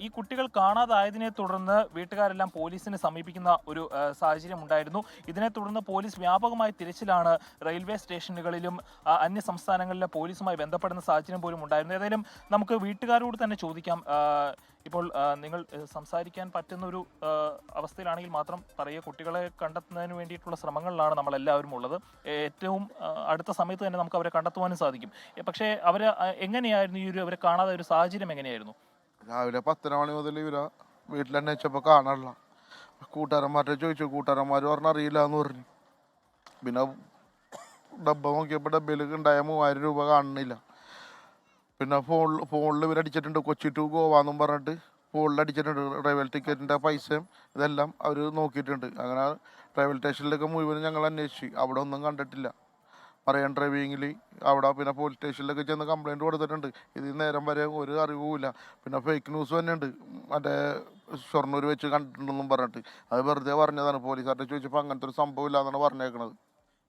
ഈ കുട്ടികൾ കാണാതായതിനെ തുടർന്ന് വീട്ടുകാരെല്ലാം പോലീസിനെ സമീപിക്കുന്ന ഒരു സാഹചര്യം ഉണ്ടായിരുന്നു. ഇതിനെ തുടർന്ന് പോലീസ് വ്യാപകമായി തിരച്ചിലാണ് റെയിൽവേ സ്റ്റേഷനുകളിലും അന്യ സംസ്ഥാനങ്ങളിലെ പോലീസുമായി ബന്ധപ്പെടുന്ന സാഹചര്യം പോലും ഉണ്ടായിരുന്നു. ഏതായാലും നമുക്ക് വീട്ടുകാരോട് തന്നെ ചോദിക്കാം. ഇപ്പോൾ നിങ്ങൾ സംസാരിക്കാൻ പറ്റുന്ന ഒരു അവസ്ഥയിലാണെങ്കിൽ മാത്രം പറയുക. കുട്ടികളെ കണ്ടെത്തുന്നതിന് വേണ്ടിയിട്ടുള്ള ശ്രമങ്ങളിലാണ് നമ്മളെല്ലാവരും ഉള്ളത്. ഏറ്റവും അടുത്ത സമയത്ത് തന്നെ നമുക്ക് അവരെ കണ്ടെത്തുവാനും സാധിക്കും. പക്ഷേ അവർ എങ്ങനെയായിരുന്നു അവരെ കാണാതെ ഒരു സാഹചര്യം എങ്ങനെയായിരുന്നു? രാവിലെ 10 മണി മുതൽ ഇവരെ വീട്ടിൽ അന്വേഷിച്ചപ്പോൾ കാണാനില്ല. കൂട്ടുകാരന്മാരുടെ ചോദിച്ചു, കൂട്ടുകാരന്മാർ പറഞ്ഞറിയില്ല എന്ന് പറഞ്ഞു. പിന്നെ ഡബ്ബ നോക്കിയപ്പോൾ ഡബ്ബയിൽ ഉണ്ടായ 3000 രൂപ കാണുന്നില്ല. പിന്നെ ഫോണിൽ ഇവരടിച്ചിട്ടുണ്ട്, കൊച്ചി ടു ഗോവാന്നും പറഞ്ഞിട്ട് ഫോണിൽ അടിച്ചിട്ടുണ്ട്. ട്രാവൽ ടിക്കറ്റിൻ്റെ പൈസയും ഇതെല്ലാം അവർ നോക്കിയിട്ടുണ്ട്. അങ്ങനെ ട്രാവൽ സ്റ്റേഷനിലൊക്കെ മുഴുവനും ഞങ്ങൾ അന്വേഷിച്ചു. അവിടെ ഒന്നും കണ്ടിട്ടില്ല. പറയാൻ ഡ്രൈവിങ്ങിൽ അവിടെ പിന്നെ പോലീസ് സ്റ്റേഷനിലൊക്കെ ചെന്ന് കംപ്ലയിൻറ്റ് കൊടുത്തിട്ടുണ്ട്. ഇത് നേരം വരെ ഒരു അറിവുമില്ല. പിന്നെ ഫേക്ക് ന്യൂസ് തന്നെ ഉണ്ട്, മറ്റേ ഷൊർണൂർ വെച്ച് കണ്ടിട്ടുണ്ടെന്നും പറഞ്ഞിട്ട്. അത് വെറുതെ പറഞ്ഞതാണ്. പോലീസുകാരുടെ ചോദിച്ചപ്പോൾ അങ്ങനത്തെ ഒരു സംഭവം ഇല്ല എന്നാണ് പറഞ്ഞേക്കണത്.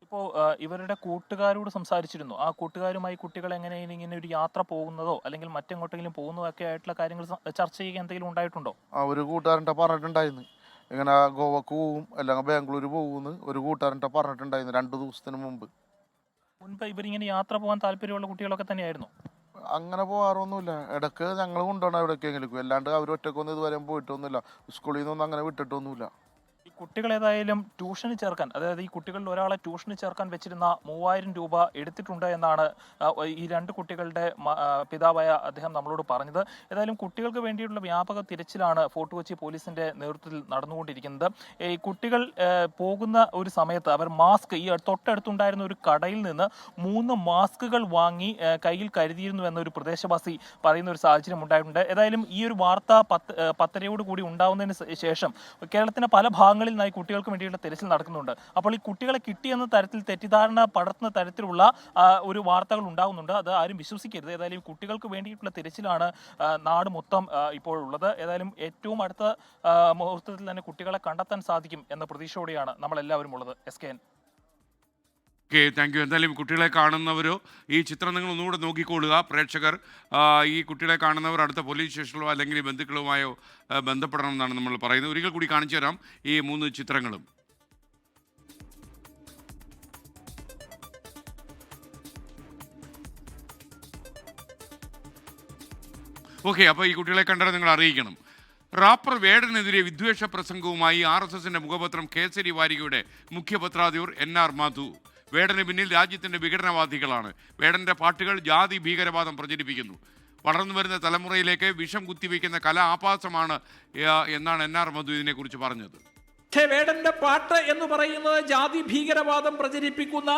ഇപ്പോൾ ഇവരുടെ കൂട്ടുകാരോട് സംസാരിച്ചിരുന്നു. ആ കൂട്ടുകാരുമായി കുട്ടികൾ എങ്ങനെയാണ് ഇങ്ങനെ ഒരു യാത്ര പോകുന്നതോ അല്ലെങ്കിൽ മറ്റെങ്ങോട്ടെങ്കിലും പോകുന്നതോ ഒക്കെ ആയിട്ടുള്ള കാര്യങ്ങൾ ചർച്ച ചെയ്യുക എന്തെങ്കിലും ഉണ്ടായിട്ടുണ്ടോ? ഒരു കൂട്ടുകാരൻ്റെ പറഞ്ഞിട്ടുണ്ടായിരുന്നു, ഇങ്ങനെ ഗോവക്ക് പോവും അല്ലെങ്കിൽ ബാംഗ്ലൂർ പോകുമെന്ന് ഒരു കൂട്ടുകാരൻ്റെ പറഞ്ഞിട്ടുണ്ടായിരുന്നു 2 ദിവസത്തിന് മുമ്പ്. മുൻപ് ഇവരിങ്ങനെ യാത്ര പോകാൻ താല്പര്യമുള്ള കുട്ടികളൊക്കെ തന്നെയായിരുന്നു. അങ്ങനെ പോകാറൊന്നുമില്ല. ഇടയ്ക്ക് ഞങ്ങൾ കൊണ്ടുപോകണം എവിടേക്കെങ്കിലും, അല്ലാണ്ട് അവർ ഒറ്റക്കൊന്നും ഇതുവരെ പോയിട്ടൊന്നുമില്ല. സ്കൂളിൽ നിന്നൊന്നും അങ്ങനെ വിട്ടിട്ടൊന്നുമില്ല. ഈ കുട്ടികൾ ഏതായാലും ട്യൂഷന് ചേർക്കാൻ, അതായത് ഈ കുട്ടികളിൽ ഒരാളെ ട്യൂഷന് ചേർക്കാൻ വെച്ചിരുന്ന 3000 രൂപ എടുത്തിട്ടുണ്ട് എന്നാണ് ഈ 2 കുട്ടികളുടെ പിതാവായ അദ്ദേഹം നമ്മളോട് പറഞ്ഞത്. ഏതായാലും കുട്ടികൾക്ക് വേണ്ടിയുള്ള വ്യാപക തിരച്ചിലാണ് ഫോർട്ട് കൊച്ചി പോലീസിന്റെ നേതൃത്വത്തിൽ നടന്നുകൊണ്ടിരിക്കുന്നത്. ഈ കുട്ടികൾ പോകുന്ന ഒരു സമയത്ത് അവർ മാസ്ക്, ഈ തൊട്ടടുത്തുണ്ടായിരുന്ന ഒരു കടയിൽ നിന്ന് 3 മാസ്കുകൾ വാങ്ങി കയ്യിൽ കരുതിയിരുന്നു എന്നൊരു പ്രദേശവാസി പറയുന്ന ഒരു സാഹചര്യം ഉണ്ടായിട്ടുണ്ട്. ഏതായാലും ഈ ഒരു വാർത്ത 10:30 കൂടി ഉണ്ടാവുന്നതിന് ശേഷം കേരളത്തിന്റെ പല ഭാഗങ്ങളിൽ നിന്നായി കുട്ടികൾക്ക് വേണ്ടിയുള്ള തിരച്ചിൽ നടക്കുന്നുണ്ട്. അപ്പോൾ ഈ കുട്ടികളെ കിട്ടിയെന്ന തരത്തിൽ തെറ്റിദ്ധാരണ പടർത്തുന്ന തരത്തിലുള്ള ഒരു വാർത്തകൾ ഉണ്ടാകുന്നുണ്ട്. അത് ആരും വിശ്വസിക്കരുത്. ഏതായാലും കുട്ടികൾക്ക് വേണ്ടിയിട്ടുള്ള തിരച്ചിലാണ് നാട് മൊത്തം ഇപ്പോൾ ഉള്ളത്. ഏതായാലും ഏറ്റവും അടുത്ത മുഹൂർത്തത്തിൽ തന്നെ കുട്ടികളെ കണ്ടെത്താൻ സാധിക്കും എന്ന പ്രതീക്ഷയോടെയാണ് നമ്മളെല്ലാവരും ഉള്ളത്. SKN. Okay, thank U. എന്തായാലും കുട്ടികളെ കാണുന്നവരോ ഈ ചിത്രം നിങ്ങൾ ഒന്നുകൂടെ നോക്കിക്കൊള്ളുക പ്രേക്ഷകർ. ഈ കുട്ടികളെ കാണുന്നവർ അടുത്ത പോലീസ് സ്റ്റേഷനിലോ അല്ലെങ്കിൽ ബന്ധുക്കളുമായോ ബന്ധപ്പെടണം എന്നാണ് നമ്മൾ പറയുന്നത്. ഒരിക്കൽ കൂടി കാണിച്ചു തരാം ഈ 3 ചിത്രങ്ങളും. ഓക്കെ, അപ്പോൾ ഈ കുട്ടികളെ കണ്ടാൽ നിങ്ങൾ അറിയിക്കണം. റാപ്പർ വേടനെതിരെ വിദ്വേഷ പ്രസംഗവുമായി RSSന്റെ മുഖപത്രം കേസരി വാരികയുടെ മുഖ്യപത്രാധിപർ NR മാധു. വേടന് പിന്നിൽ രാജ്യത്തിൻ്റെ വിഘടനവാദികളാണ്. വേടൻ്റെ പാട്ടുകൾ ജാതി ഭീകരവാദം പ്രചരിപ്പിക്കുന്നു. വളർന്നു വരുന്ന തലമുറയിലേക്ക് വിഷം കുത്തിവെക്കുന്ന കല ആഭാസമാണ് എന്നാണ് NR മധു ഇതിനെക്കുറിച്ച് പറഞ്ഞത്. പക്ഷേ വേടന്റെ പാട്ട് എന്ന് പറയുന്നത് ജാതി ഭീകരവാദം പ്രചരിപ്പിക്കുന്ന,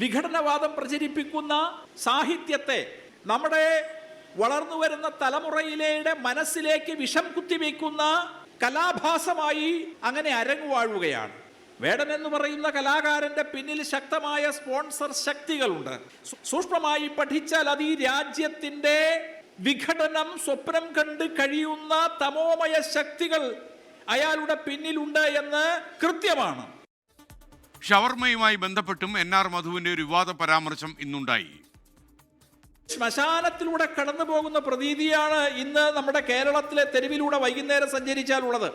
വിഘടനവാദം പ്രചരിപ്പിക്കുന്ന സാഹിത്യത്തെ നമ്മുടെ വളർന്നു വരുന്ന തലമുറയിലെ മനസ്സിലേക്ക് വിഷം കുത്തിവെക്കുന്ന കലാഭാസമായി അങ്ങനെ അരങ്ങുവാഴുകയാണ്. വേടൻ എന്ന് പറയുന്ന കലാകാരന്റെ പിന്നിൽ ശക്തമായ സ്പോൺസർ ശക്തികളുണ്ട്. സൂക്ഷ്മമായി പഠിച്ചാൽ അത് ഈ രാജ്യത്തിന്റെ വിഘടനം സ്വപ്നം കണ്ട് കഴിയുന്ന തമോമയ ശക്തികൾ അയാളുടെ പിന്നിലുണ്ട് എന്ന് കൃത്യമാണ്. ഷവർമയുമായി ബന്ധപ്പെട്ടും NR മധുവിന്റെ ഒരു വിവാദ പരാമർശം ഇന്നുണ്ടായി. ശ്മശാനത്തിലൂടെ കടന്നു പോകുന്ന പ്രതീതിയാണ് ഇന്ന് നമ്മുടെ കേരളത്തിലെ തെരുവിലൂടെ വൈകുന്നേരം സഞ്ചരിച്ചാൽ ഉള്ളത്.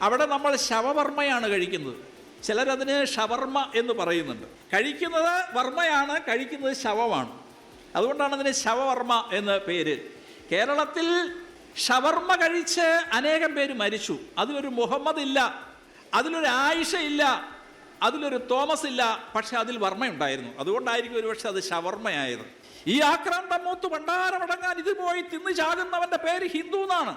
അവിടെ നമ്മൾ ശവവർമ്മയാണ് കഴിക്കുന്നത്. ചിലരതിന് ഷവർമ്മ എന്ന് പറയുന്നുണ്ട്. കഴിക്കുന്നത് വർമ്മയാണ്, കഴിക്കുന്നത് ശവമാണ്. അതുകൊണ്ടാണ് അതിന് ശവവർമ്മ എന്ന് പേര്. കേരളത്തിൽ ഷവർമ്മ കഴിച്ച് അനേകം പേര് മരിച്ചു. അതിലൊരു മുഹമ്മദ് ഇല്ല, അതിലൊരു ആയിഷ ഇല്ല, അതിലൊരു തോമസ് ഇല്ല, പക്ഷെ അതിൽ വർമ്മയുണ്ടായിരുന്നു. അതുകൊണ്ടായിരിക്കും ഒരുപക്ഷെ അത് ഷവർമ്മയായത്. ഈ ആക്രാന്തം മൂത്ത് ഭണ്ഡാരമടങ്ങാൻ ഇത് പോയി തിന്നു ചാകുന്നവന്റെ പേര് ഹിന്ദു എന്നാണ്.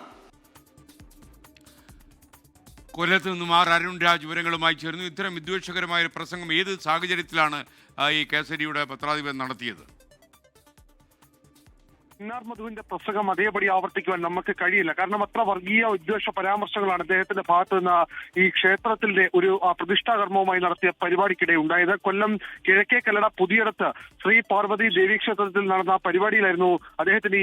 കൊല്ലത്ത് നിന്നും അരുൺ രാജ് വിവരങ്ങളുമായി ചേർന്നു. ഇത്തരം വിദ്വേഷകരമായ ഒരു പ്രസംഗം ഏത് സാഹചര്യത്തിലാണ് ഈ കേസരിയുടെ പത്രാധിപൻ നടത്തിയത്? NR മധുവിന്റെ പ്രസംഗം അതേപടി ആവർത്തിക്കുവാൻ നമുക്ക് കഴിയില്ല. കാരണം അത്ര വർഗീയ വിദ്വേഷ പരാമർശങ്ങളാണ് അദ്ദേഹത്തിന്റെ ഭാഗത്ത് നിന്ന് ഈ ക്ഷേത്രത്തിന്റെ ഒരു പ്രതിഷ്ഠാകർമ്മവുമായി നടത്തിയ പരിപാടിക്കിടെ ഉണ്ടായത്. കൊല്ലം കിഴക്കേക്കല്ലട പുതിയടത്ത് ശ്രീ പാർവതി ദേവി ക്ഷേത്രത്തിൽ നടന്ന പരിപാടിയിലായിരുന്നു അദ്ദേഹത്തിന്റെ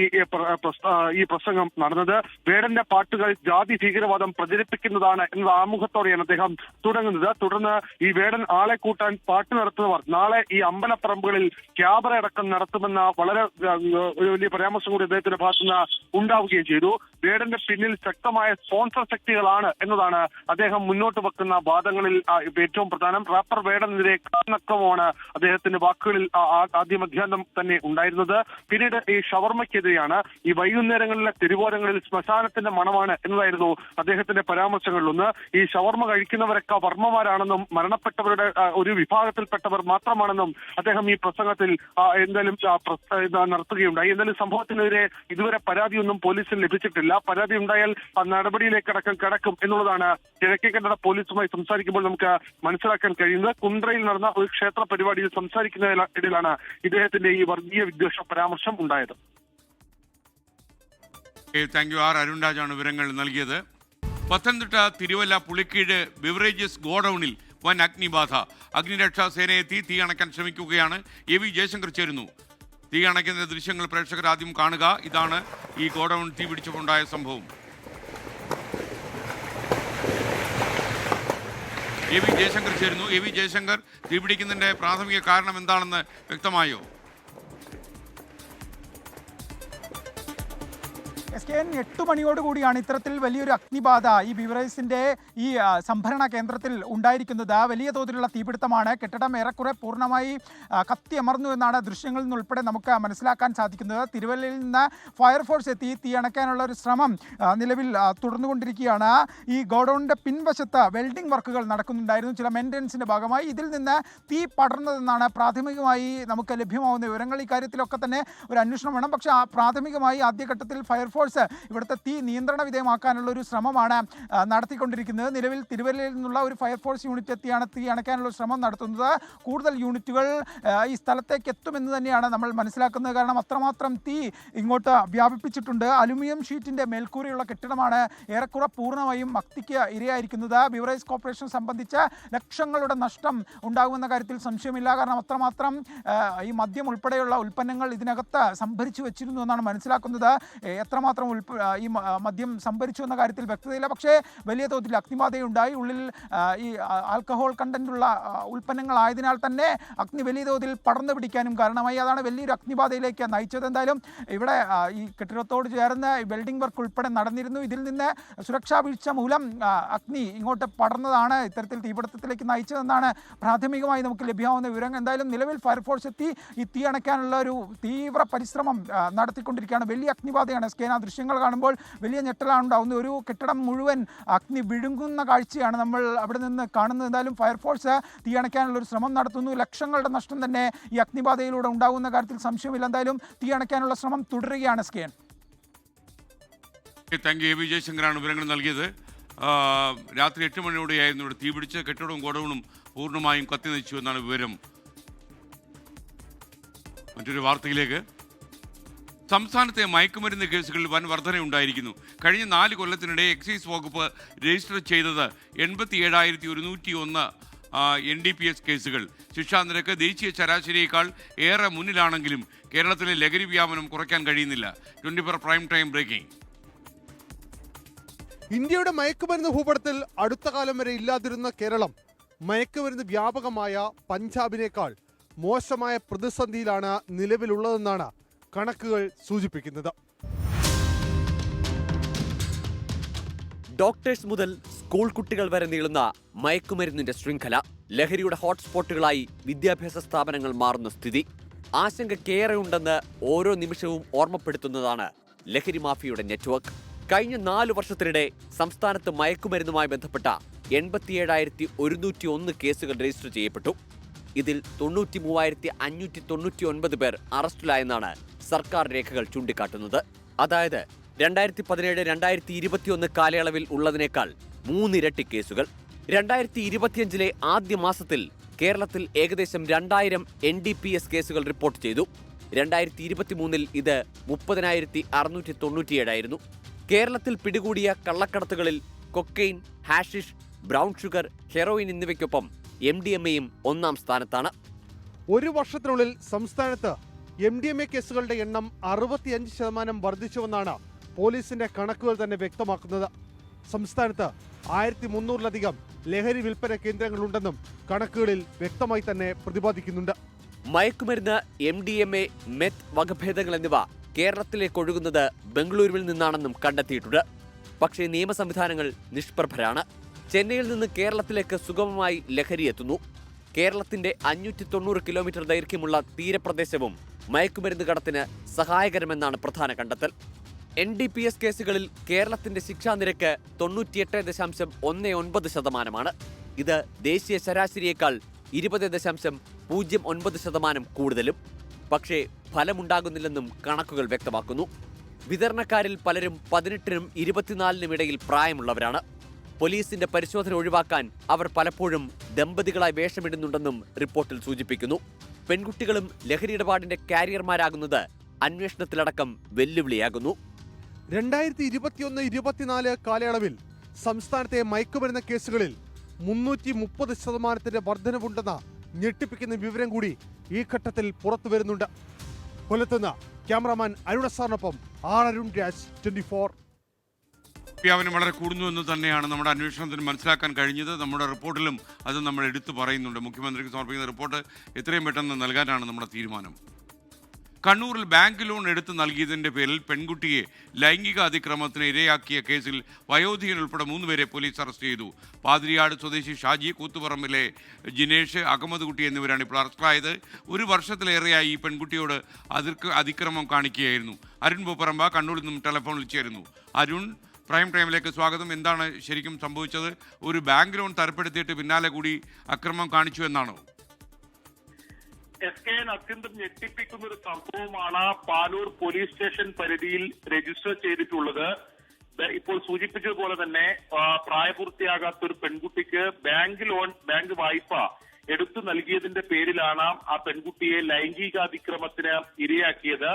ഈ പ്രസംഗം നടന്നത്. വേടന്റെ പാട്ടുകൾ ജാതി ഭീകരവാദം പ്രചരിപ്പിക്കുന്നതാണ് എന്ന ആമുഖത്തോടെയാണ് അദ്ദേഹം തുടങ്ങുന്നത്. തുടർന്ന് ഈ വേടൻ ആളെ കൂട്ടാൻ പാട്ട് നടത്തുന്നവർ നാളെ ഈ അമ്പലപ്പറമ്പുകളിൽ ക്യാബറ അടക്കം നടത്തുമെന്ന വളരെ വലിയ പരാമർശം കൂടി അദ്ദേഹത്തിന്റെ ഭാഗത്തുനിന്ന് ഉണ്ടാവുകയും ചെയ്തു. വേടന്റെ പിന്നിൽ ശക്തമായ സ്പോൺസർ ശക്തികളാണ് എന്നതാണ് അദ്ദേഹം മുന്നോട്ട് വെക്കുന്ന വാദങ്ങളിൽ ഏറ്റവും പ്രധാനം. റാപ്പർ വേടനെതിരെ കടന്നക്രമമാണ് അദ്ദേഹത്തിന്റെ വാക്കുകളിൽ ആദ്യമധ്യാന്തം തന്നെ ഉണ്ടായിരുന്നത്. പിന്നീട് ഈ ഷവർമ്മയ്ക്കെതിരെയാണ്. ഈ വൈകുന്നേരങ്ങളിലെ തെരുവോരങ്ങളിൽ ശ്മശാനത്തിന്റെ മണമാണ് എന്നതായിരുന്നു അദ്ദേഹത്തിന്റെ പരാമർശങ്ങളിലൊന്ന്. ഈ ഷവർമ്മ കഴിക്കുന്നവരൊക്കെ വർമ്മമാരാണെന്നും മരണപ്പെട്ടവരുടെ ഒരു വിഭാഗത്തിൽപ്പെട്ടവർ മാത്രമാണെന്നും അദ്ദേഹം ഈ പ്രസംഗത്തിൽ എന്തായാലും നടത്തുകയുണ്ടായി. എന്തായാലും സംഭവത്തിനെതിരെ ഇതുവരെ പരാതിയൊന്നും പോലീസിന് ലഭിച്ചിട്ടില്ല. പരാതി ഉണ്ടായാൽ നടപടിയിലേക്കടക്കം കടക്കും എന്നുള്ളതാണ് കിഴക്കേക്കല്ലട പോലീസുമായി സംസാരിക്കുമ്പോൾ നമുക്ക് മനസ്സിലാക്കാൻ കഴിയുന്നത്. കുണ്ട്രയിൽ നടന്ന ഒരു ക്ഷേത്ര പരിപാടിയിൽ സംസാരിക്കുന്നതിനിടയിലാണ് ഇദ്ദേഹത്തിന്റെ ഈ വർഗീയ വിദ്വേഷ പരാമർശം ഉണ്ടായത്. Thank you. അരുൺ രാജാണ് വിവരങ്ങൾ നൽകിയത്. പത്തനംതിട്ട തിരുവല്ല പുളിക്കീട് ബിവറേജസ് ഗോഡൌണിൽ വൻ അഗ്നിബാധ. അഗ്നിരക്ഷാ സേനയെത്തി തീ അണയ്ക്കാൻ ശ്രമിക്കുകയാണ്. AV ജയശങ്കർ ചേരുന്നു. തീ അണയ്ക്കുന്ന ദൃശ്യങ്ങൾ പ്രേക്ഷകർ ആദ്യം കാണുക. ഇതാണ് ഈ ഗോഡൌൺ തീ പിടിച്ചപ്പോഴുണ്ടായ സംഭവം. AV ജയശങ്കർ ചേരുന്നു. AV ജയശങ്കർ, തീ പിടിക്കുന്നതിന്റെ പ്രാഥമിക കാരണം എന്താണെന്ന് വ്യക്തമായോ? 8 മണിയോടുകൂടിയാണ് ഇത്തരത്തിൽ വലിയൊരു അഗ്നിബാധ ഈ ബിവറേജിന്റെ ഈ സംഭരണ കേന്ദ്രത്തിൽ ഉണ്ടായിരിക്കുന്നത്. വലിയ തോതിലുള്ള തീപിടുത്തമാണ്. കെട്ടിടം ഏറെക്കുറെ പൂർണ്ണമായി കത്തിയമർന്നു എന്നാണ് ദൃശ്യങ്ങളിൽ നിന്ന് ഉൾപ്പെടെ നമുക്ക് മനസ്സിലാക്കാൻ സാധിക്കുന്നത്. തിരുവല്ലയിൽ നിന്ന് ഫയർഫോഴ്സ് എത്തി തീ അണയ്ക്കാനുള്ള ഒരു ശ്രമം നിലവിൽ തുടർന്നുകൊണ്ടിരിക്കുകയാണ്. ഈ ഗോഡൌണിന്റെ പിൻവശത്ത് വെൽഡിംഗ് വർക്കുകൾ നടക്കുന്നുണ്ടായിരുന്നു ചില മെയിൻ്റനൻസിന്റെ ഭാഗമായി. ഇതിൽ നിന്ന് തീ പടർന്നതെന്നാണ് പ്രാഥമികമായി നമുക്ക് ലഭ്യമാവുന്ന വിവരങ്ങൾ. ഈ കാര്യത്തിലൊക്കെ തന്നെ ഒരു അന്വേഷണം വേണം. പക്ഷേ പ്രാഥമികമായി ആദ്യഘട്ടത്തിൽ ഫയർഫോഴ്സ് ഇവിടുത്തെ തീ നിയന്ത്രണ വിധേയമാക്കാനുള്ള ഒരു ശ്രമമാണ് നടത്തിക്കൊണ്ടിരിക്കുന്നത്. നിലവിൽ തിരുവല്ലയിൽ നിന്നുള്ള ഒരു ഫയർഫോഴ്സ് യൂണിറ്റ് എത്തിയാണ് തീ അണയ്ക്കാനുള്ള ശ്രമം നടത്തുന്നത്. കൂടുതൽ യൂണിറ്റുകൾ ഈ സ്ഥലത്തേക്ക് എത്തുമെന്ന് തന്നെയാണ് നമ്മൾ മനസ്സിലാക്കുന്നത്. കാരണം അത്രമാത്രം തീ ഇങ്ങോട്ട് വ്യാപിപ്പിച്ചിട്ടുണ്ട്. അലുമിനിയം ഷീറ്റിൻ്റെ മേൽക്കൂരയുള്ള കെട്ടിടമാണ് ഏറെക്കുറെ പൂർണ്ണമായും അഗ്നിക്ക് ഇരയായിരിക്കുന്നത്. ബിവറേജ് കോർപ്പറേഷൻ സംബന്ധിച്ച് ലക്ഷങ്ങളുടെ നഷ്ടം ഉണ്ടാകുമെന്ന കാര്യത്തിൽ സംശയമില്ല. കാരണം അത്രമാത്രം ഈ മദ്യം ഉൾപ്പെടെയുള്ള ഉൽപ്പന്നങ്ങൾ ഇതിനകത്ത് സംഭരിച്ചു വെച്ചിരുന്നു എന്നാണ് മനസ്സിലാക്കുന്നത്. എത്രമാത്രം ഈ മദ്യം സംഭരിച്ചു എന്ന കാര്യത്തിൽ വ്യക്തതയില്ല. പക്ഷേ വലിയ തോതിൽ അഗ്നിബാധയുണ്ടായി. ഉള്ളിൽ ഈ ആൽക്കഹോൾ കണ്ടന്റുള്ള ഉൽപ്പന്നങ്ങളായതിനാൽ തന്നെ അഗ്നി വലിയ തോതിൽ പടർന്നു പിടിക്കാനും കാരണമായി. അതാണ് വലിയൊരു അഗ്നിബാധയിലേക്ക് നയിച്ചത്. എന്തായാലും ഇവിടെ ഈ കെട്ടിടത്തോട് ചേർന്ന് വെൽഡിംഗ് വർക്ക് ഉൾപ്പെടെ നടന്നിരുന്നു. ഇതിൽ നിന്ന് സുരക്ഷാ വീഴ്ച മൂലം അഗ്നി ഇങ്ങോട്ട് പടർന്നതാണ് ഇത്തരത്തിൽ തീപിടുത്തത്തിലേക്ക് നയിച്ചതെന്നാണ് പ്രാഥമികമായി നമുക്ക് ലഭ്യമാവുന്ന വിവരം. എന്തായാലും നിലവിൽ ഫയർഫോഴ്സ് എത്തി ഈ തീ അണയ്ക്കാനുള്ള ഒരു തീവ്ര പരിശ്രമം നടത്തിക്കൊണ്ടിരിക്കുകയാണ്. വലിയ അഗ്നിബാധയാണ്. ആ ദൃശ്യങ്ങൾ കാണുമ്പോൾ വലിയ ഞെട്ടലാണ് ഉണ്ടാകുന്നത്. ഒരു കെട്ടിടം മുഴുവൻ അഗ്നി വിഴുങ്ങുന്ന കാഴ്ചയാണ് നമ്മൾ അവിടെ നിന്ന് കാണുന്നത്. എന്തായാലും ഫയർഫോഴ്സ് തീ അണയ്ക്കാനുള്ള ഒരു ശ്രമം നടത്തുന്നു. ലക്ഷങ്ങളുടെ നഷ്ടം തന്നെ ഈ അഗ്നിബാധയിലൂടെ ഉണ്ടാകുന്ന കാര്യത്തിൽ സംശയമില്ല. എന്തായാലും തീ അണയ്ക്കാനുള്ള ശ്രമം തുടരുകയാണ്. Thank you. വി ജയശങ്കറാണ് വിവരങ്ങൾ നൽകിയത്. രാത്രി 8 മണിയോടെയായിരുന്നു ഇവിടെ തീപിടിച്ച് കെട്ടിടവും ഗോഡൌണും പൂർണ്ണമായും കത്തി നശിച്ചു എന്നാണ് വിവരം. മറ്റൊരു വാർത്തയിലേക്ക്. സംസ്ഥാനത്തെ മയക്കുമരുന്ന് കേസുകളിൽ വൻ വർധനയുണ്ടായിരിക്കുന്നു. കഴിഞ്ഞ 4 കൊല്ലത്തിനിടെ എക്സൈസ് വകുപ്പ് രജിസ്റ്റർ ചെയ്തത് 87,101 NDPS കേസുകൾ. ശിക്ഷാനിരക്ക് ദേശീയ ശരാശരിയേക്കാൾ ഏറെ മുന്നിലാണെങ്കിലും കേരളത്തിലെ ലഹരി വ്യാപനം കുറയ്ക്കാൻ കഴിയുന്നില്ല. 24 പ്രൈം ടൈം ബ്രേക്കിംഗ്. ഇന്ത്യയുടെ മയക്കുമരുന്ന് ഭൂപടത്തിൽ അടുത്ത കാലം വരെ ഇല്ലാതിരുന്ന കേരളം മയക്കുമരുന്ന് വ്യാപകമായ പഞ്ചാബിനേക്കാൾ മോശമായ പ്രതിസന്ധിയിലാണ് നിലവിലുള്ളതെന്നാണ് കണക്കുകൾ സൂചിപ്പിക്കുന്നത്. ഡോക്ടേഴ്സ് മുതൽ സ്കൂൾ കുട്ടികൾ വരെ നീളുന്ന മയക്കുമരുന്നിന്റെ ശൃംഖല. ലഹരിയുടെ ഹോട്ട്സ്പോട്ടുകളായി വിദ്യാഭ്യാസ സ്ഥാപനങ്ങൾ മാറുന്ന സ്ഥിതി ആശങ്കയ്ക്കേറെ ഉണ്ടെന്ന് ഓരോ നിമിഷവും ഓർമ്മപ്പെടുത്തുന്നതാണ് ലഹരി മാഫിയയുടെ നെറ്റ്വർക്ക്. കഴിഞ്ഞ 4 വർഷത്തിനിടെ സംസ്ഥാനത്ത് മയക്കുമരുന്നുമായി ബന്ധപ്പെട്ട 87,101 കേസുകൾ രജിസ്റ്റർ ചെയ്യപ്പെട്ടു. ഇതിൽ 93,599 പേർ അറസ്റ്റിലായെന്നാണ് സർക്കാർ രേഖകൾ ചൂണ്ടിക്കാട്ടുന്നത്. അതായത് 2017-2021 കാലയളവിൽ ഉള്ളതിനേക്കാൾ 3 ഇരട്ടി കേസുകൾ. 2025 ആദ്യ മാസത്തിൽ കേരളത്തിൽ ഏകദേശം 2000 NDPS കേസുകൾ റിപ്പോർട്ട് ചെയ്തു. 2023 ഇത് 30,697 ആയിരുന്നു. കേരളത്തിൽ പിടികൂടിയ കള്ളക്കടത്തുകളിൽ cocaine, hashish, brown sugar, heroin എന്നിവയ്ക്കൊപ്പം MDMAയും 1ാം സ്ഥാനത്താണ്. ഒരു വർഷത്തിനുള്ളിൽ സംസ്ഥാനത്ത് MDMA കേസുകളുടെ എണ്ണം 65% വർദ്ധിച്ചുവെന്നാണ് പോലീസിന്റെ കണക്കുകൾ തന്നെ വ്യക്തമാക്കുന്നത്. സംസ്ഥാനത്ത് 1300-ലധികം ലഹരി വിൽപ്പന കേന്ദ്രങ്ങളുണ്ടെന്നും കണക്കുകളിൽ വ്യക്തമായി തന്നെ പ്രതിപാദിക്കുന്നുണ്ട്. മയക്കുമരുന്ന്, MDMA, മെത്ത് വകഭേദങ്ങൾ എന്നിവ കേരളത്തിലേക്ക് ഒഴുകുന്നത് ബംഗളൂരുവിൽ നിന്നാണെന്നും കണ്ടെത്തിയിട്ടുണ്ട്. പക്ഷേ നിയമ സംവിധാനങ്ങൾ നിഷ്പ്രഭരാണ്. ചെന്നൈയിൽ നിന്ന് കേരളത്തിലേക്ക് സുഗമമായി ലഹരി എത്തുന്നു. കേരളത്തിന്റെ 590 കിലോമീറ്റർ ദൈർഘ്യമുള്ള തീരപ്രദേശവും മയക്കുമരുന്ന് കടത്തിന് സഹായകരമെന്നാണ് പ്രധാന കണ്ടെത്തൽ. NDPS കേസുകളിൽ കേരളത്തിന്റെ ശിക്ഷാനിരക്ക് 98.19% ഇത് ദേശീയ ശരാശരിയേക്കാൾ 20.09% കൂടുതലും. പക്ഷേ ഫലമുണ്ടാകുന്നില്ലെന്നും കണക്കുകൾ വ്യക്തമാക്കുന്നു. വിതരണക്കാരിൽ പലരും 18-നും 24-നും ഇടയിൽ പ്രായമുള്ളവരാണ്. പോലീസിന്റെ പരിശോധന ഒഴിവാക്കാൻ അവർ പലപ്പോഴും ദമ്പതികളായി വേഷമിടുന്നുണ്ടെന്നും റിപ്പോർട്ടിൽ സൂചിപ്പിക്കുന്നു. പെൺകുട്ടികളും ലഹരി ഇടപാടിന്റെ കാരിയർമാരാകുന്നത് അന്വേഷണത്തിലടക്കം വെല്ലുവിളിയാകുന്നു. 2021-24 കാലയളവിൽ സംസ്ഥാനത്തെ മയക്കുമരുന്ന് കേസുകളിൽ 330% വർധനവുണ്ടെന്ന ഞെട്ടിപ്പിക്കുന്ന വിവരം കൂടി ഈ ഘട്ടത്തിൽ പുറത്തു വരുന്നുണ്ട്. കൊല്ലത്തുനിന്ന് ക്യാമറാമാൻ അരുണസാറിനൊപ്പം അരുൺ രാജ്, 24. വ്യാപനം വളരെ കൂടുന്നു എന്ന് തന്നെയാണ് നമ്മുടെ അന്വേഷണത്തിന് മനസ്സിലാക്കാൻ കഴിഞ്ഞത്. നമ്മുടെ റിപ്പോർട്ടിലും അത് നമ്മൾ എടുത്തു പറയുന്നുണ്ട്. മുഖ്യമന്ത്രിക്ക് സമർപ്പിക്കുന്ന റിപ്പോർട്ട് എത്രയും പെട്ടെന്ന് നൽകാനാണ് നമ്മുടെ തീരുമാനം. കണ്ണൂരിൽ ബാങ്ക് ലോൺ എടുത്ത് നൽകിയതിന്റെ പേരിൽ പെൺകുട്ടിയെ ലൈംഗിക അതിക്രമത്തിന് ഇരയാക്കിയ കേസിൽ വയോധികൻ ഉൾപ്പെടെ 3 പേരെ പോലീസ് അറസ്റ്റ് ചെയ്തു. പാതിരിയാട് സ്വദേശി ഷാജി, കൂത്തുപറമ്പിലെ ജിനേഷ്, അഹമ്മദ് കുട്ടി എന്നിവരാണ് ഇപ്പോൾ അറസ്റ്റിലായത്. 1 വർഷത്തിലേറെയായി ഈ പെൺകുട്ടിയോട് അതിക്രമം കാണിക്കുകയായിരുന്നു. അരുൺ പൂപ്പറമ്പ കണ്ണൂരിൽ നിന്നും ടെലിഫോണിൽ ചേരുന്നു. അരുൺ, പ്രൈം ടൈമിലേക്ക് സ്വാഗതം. എന്താണ് ശരിക്കും സംഭവിച്ചത്? ഒരു ബാങ്ക് ലോൺ തരപ്പെടുത്തിയിട്ട് പിന്നാലെ കൂടി അക്രമം കാണിച്ചു എന്നാണോ? SK അത്യന്തം ഞെട്ടിപ്പിക്കുന്ന ഒരു സംഭവമാണ് പാനൂർ പോലീസ് സ്റ്റേഷൻ പരിധിയിൽ രജിസ്റ്റർ ചെയ്തിട്ടുള്ളത്. ഇപ്പോൾ സൂചിപ്പിച്ചതുപോലെ തന്നെ പ്രായപൂർത്തിയാകാത്ത ഒരു പെൺകുട്ടിക്ക് ബാങ്ക് വായ്പ എടുത്തു നൽകിയതിന്റെ പേരിലാണ് ആ പെൺകുട്ടിയെ ലൈംഗികാതിക്രമത്തിന് ഇരയാക്കിയത്.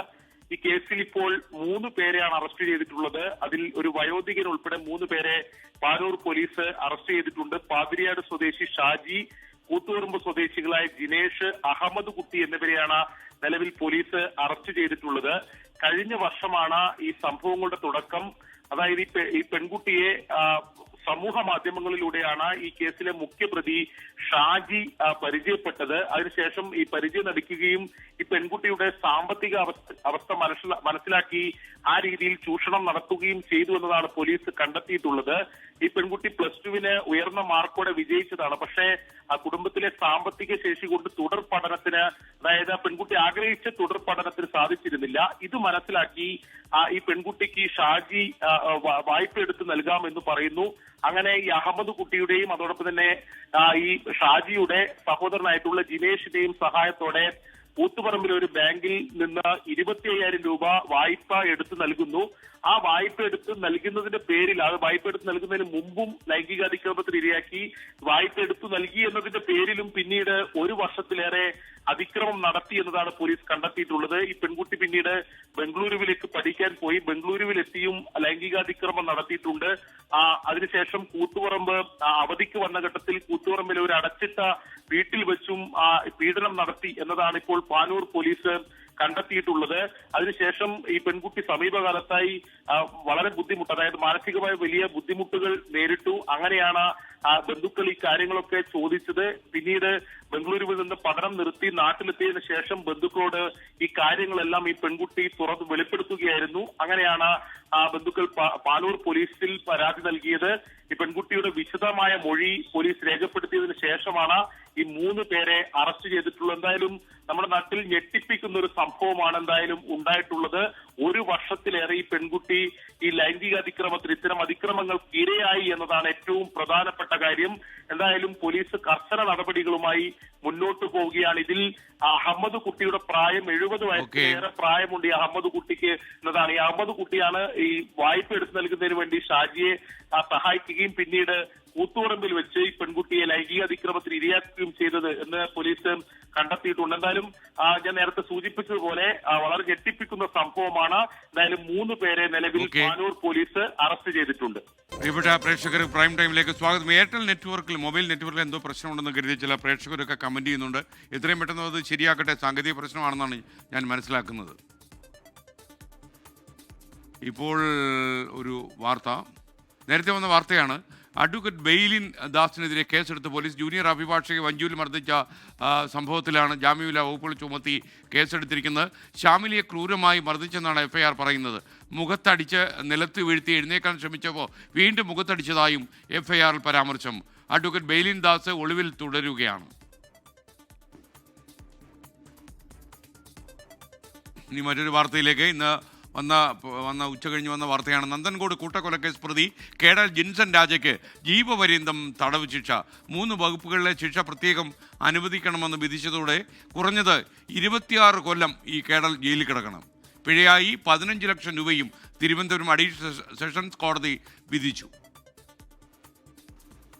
ഈ കേസിൽ ഇപ്പോൾ 3 പേരെയാണ് അറസ്റ്റ് ചെയ്തിട്ടുള്ളത്. അതിൽ ഒരു വയോധികൻ ഉൾപ്പെടെ 3 പേരെ പാനൂർ പോലീസ് അറസ്റ്റ് ചെയ്തിട്ടുണ്ട്. പാതിരിയാട് സ്വദേശി ഷാജി, കൂത്തുപറമ്പ് സ്വദേശികളായ ജിനേഷ്, അഹമ്മദ് കുട്ടി എന്നിവരെയാണ് നിലവിൽ പോലീസ് അറസ്റ്റ് ചെയ്തിട്ടുള്ളത്. കഴിഞ്ഞ വർഷമാണ് ഈ സംഭവങ്ങളുടെ തുടക്കം. അതായത് ഈ പെൺകുട്ടിയെ സമൂഹ മാധ്യമങ്ങളിലൂടെയാണ് ഈ കേസിലെ മുഖ്യപ്രതി ഷാജി പരിചയപ്പെട്ടത്. അതിനുശേഷം ഈ പരിചയം നടിക്കുകയും ഈ പെൺകുട്ടിയുടെ സാമ്പത്തിക അവസ്ഥ മനസ്സിലാക്കി ആ രീതിയിൽ ചൂഷണം നടത്തുകയും ചെയ്തു എന്നതാണ് പോലീസ് കണ്ടെത്തിയിട്ടുള്ളത്. ഈ പെൺകുട്ടി +2 ഉയർന്ന മാർക്കോടെ വിജയിച്ചതാണ്. പക്ഷേ ആ കുടുംബത്തിലെ സാമ്പത്തിക ശേഷി കൊണ്ട് തുടർ പഠനത്തിന്, അതായത് പെൺകുട്ടി ആഗ്രഹിച്ച തുടർ പഠനത്തിന് സാധിച്ചിരുന്നില്ല. ഇത് മനസ്സിലാക്കി ഈ പെൺകുട്ടിക്ക് ഷാജി വായ്പ എടുത്ത് നൽകാമെന്ന് പറയുന്നു. അങ്ങനെ ഈ അഹമ്മദ് കുട്ടിയുടെയും അതോടൊപ്പം തന്നെ ഈ ഷാജിയുടെ സഹോദരനായിട്ടുള്ള ജിനേഷിന്റെയും സഹായത്തോടെ കൂത്തുപറമ്പിലെ ഒരു ബാങ്കിൽ നിന്ന് 25,000 രൂപ വായ്പ എടുത്ത് നൽകുന്നു. ആ വായ്പ എടുത്ത് നൽകുന്നതിന്റെ പേരിൽ, അത് വായ്പ എടുത്ത് നൽകുന്നതിന് മുമ്പും ലൈംഗികാതിക്രമത്തിന് ഇരയാക്കി, വായ്പ എടുത്തു നൽകി എന്നതിന്റെ പേരിലും പിന്നീട് 1 വർഷത്തിലേറെ അതിക്രമം നടത്തി എന്നതാണ് പോലീസ് കണ്ടെത്തിയിട്ടുള്ളത്. ഈ പെൺകുട്ടി പിന്നീട് ബംഗളൂരുവിലേക്ക് പഠിക്കാൻ പോയി. ബംഗളൂരുവിലെത്തിയും ലൈംഗികാതിക്രമം നടത്തിയിട്ടുണ്ട്. അതിനുശേഷം കൂത്തുപറമ്പ് അവധിക്ക് വന്ന ഘട്ടത്തിൽ കൂത്തുപറമ്പിലെ ഒരു അടച്ചിട്ട വീട്ടിൽ വെച്ചും പീഡനം നടത്തി എന്നതാണ് ഇപ്പോൾ പാനൂർ പോലീസ് കണ്ടെത്തിയിട്ടുള്ളത്. അതിനുശേഷം ഈ പെൺകുട്ടി സമീപകാലത്തായി വളരെ ബുദ്ധിമുട്ട്, അതായത് മാനസികമായ വലിയ ബുദ്ധിമുട്ടുകൾ നേരിട്ടു. അങ്ങനെയാണ് ബന്ധുക്കൾ ഈ കാര്യങ്ങളൊക്കെ ചോദിച്ചത്. പിന്നീട് ബംഗളൂരുവിൽ നിന്ന് പഠനം നിർത്തി നാട്ടിലെത്തിയതിനു ശേഷം ബന്ധുക്കളോട് ഈ കാര്യങ്ങളെല്ലാം ഈ പെൺകുട്ടി തുറന്ന് വെളിപ്പെടുത്തുകയായിരുന്നു. അങ്ങനെയാണ് ബന്ധുക്കൾ പാനൂർ പോലീസിൽ പരാതി നൽകിയത്. ഈ പെൺകുട്ടിയുടെ വിശദമായ മൊഴി പോലീസ് രേഖപ്പെടുത്തിയതിനു ശേഷമാണ് ഈ 3 പേരെ അറസ്റ്റ് ചെയ്തിട്ടുള്ളത്. എന്തായാലും നമ്മുടെ നാട്ടിൽ ഞെട്ടിപ്പിക്കുന്ന ഒരു സംഭവമാണ് എന്തായാലും ഉണ്ടായിട്ടുള്ളത്. 1 വർഷത്തിലേറെ ഈ പെൺകുട്ടി ഈ ലൈംഗികാതിക്രമത്തിൽ, ഇത്തരം അതിക്രമങ്ങൾക്ക് ഇരയായി എന്നതാണ് ഏറ്റവും പ്രധാനപ്പെട്ട കാര്യം. എന്തായാലും പോലീസ് കർശന നടപടികളുമായി മുന്നോട്ട് പോവുകയാണ്. ഇതിൽ അഹമ്മദ് കുട്ടിയുടെ പ്രായം 70 വയസ്സിലേറെ പ്രായമുണ്ട് ഈ അഹമ്മദ് കുട്ടിക്ക് എന്നതാണ്. ഈ അഹമ്മദ് കുട്ടിയാണ് ഈ വായ്പ എടുത്ത് നൽകുന്നതിന് വേണ്ടി ഷാജിയെ സഹായിക്കുകയും പിന്നീട് കൂത്തുപറമ്പിൽ വെച്ച് ഈ പെൺകുട്ടിയെ ലൈംഗികാതിക്രമത്തിന് ഇരയാക്കുകയും ചെയ്തത് എന്ന് പോലീസ് കണ്ടെത്തിയിട്ടുണ്ട്. എന്തായാലും ഞാൻ നേരത്തെ സൂചിപ്പിച്ചതുപോലെ വളരെ ഞെട്ടിപ്പിക്കുന്ന സംഭവമാണ്. എന്തായാലും 3 പേരെ നിലവിൽ പാനൂർ പോലീസ് അറസ്റ്റ് ചെയ്തിട്ടുണ്ട്. പ്രിയപ്പെട്ട പ്രേക്ഷകർ, പ്രൈം ടൈമിലേക്ക് സ്വാഗതം. എയർടെൽ നെറ്റ്വർക്കിൽ, മൊബൈൽ നെറ്റ്വർക്കിൽ എന്തോ പ്രശ്നമുണ്ടെന്ന് കരുതി ചില പ്രേക്ഷകരൊക്കെ കമന്റ് ചെയ്യുന്നുണ്ട്. എത്രയും പെട്ടെന്ന് അത് ശരിയാക്കട്ടെ. സാങ്കേതിക പ്രശ്നമാണെന്നാണ് ഞാൻ മനസ്സിലാക്കുന്നത്. ഇപ്പോൾ ഒരു വാർത്ത, നേരത്തെ വന്ന വാർത്തയാണ്. അഡ്വക്കേറ്റ് ബെയിലിൻ ദാസിനെതിരെ കേസെടുത്ത് പോലീസ്. ജൂനിയർ അഭിഭാഷകയെ വഞ്ചൂരിൽ മർദ്ദിച്ച സംഭവത്തിലാണ് ജാമ്യമില്ലാ വകുപ്പുകൾ ചുമത്തി കേസെടുത്തിരിക്കുന്നത്. ഷാമിലിയെ ക്രൂരമായി മർദ്ദിച്ചെന്നാണ് FIR പറയുന്നത്. മുഖത്തടിച്ച് നിലത്ത് വീഴ്ത്തി എഴുന്നേക്കാൻ ശ്രമിച്ചപ്പോൾ വീണ്ടും മുഖത്തടിച്ചതായും FIRൽ പരാമർശം. അഡ്വക്കേറ്റ് ബെയിലിൻ ദാസ് ഒളിവിൽ തുടരുകയാണ്. ഇനി മറ്റൊരു വാർത്തയിലേക്ക്. ഇന്ന് വന്ന ഉച്ചകഴിഞ്ഞ് വന്ന വാർത്തയാണ്. നന്ദൻകോട് കൂട്ടക്കൊലക്കേസ് പ്രതി കേഡൽ ജിൻസൺ രാജയ്ക്ക് ജീവപര്യന്തം തടവ് ശിക്ഷ. 3 വകുപ്പുകളിലെ ശിക്ഷ പ്രത്യേകം അനുവദിക്കണമെന്ന് വിധിച്ചതോടെ കുറഞ്ഞത് 26 കൊല്ലം ഈ കേഡൽ ജയിലിൽ കിടക്കണം. പിഴയായി 15 ലക്ഷം രൂപയും തിരുവനന്തപുരം അഡീഷണൽ സെഷൻസ് കോടതി വിധിച്ചു.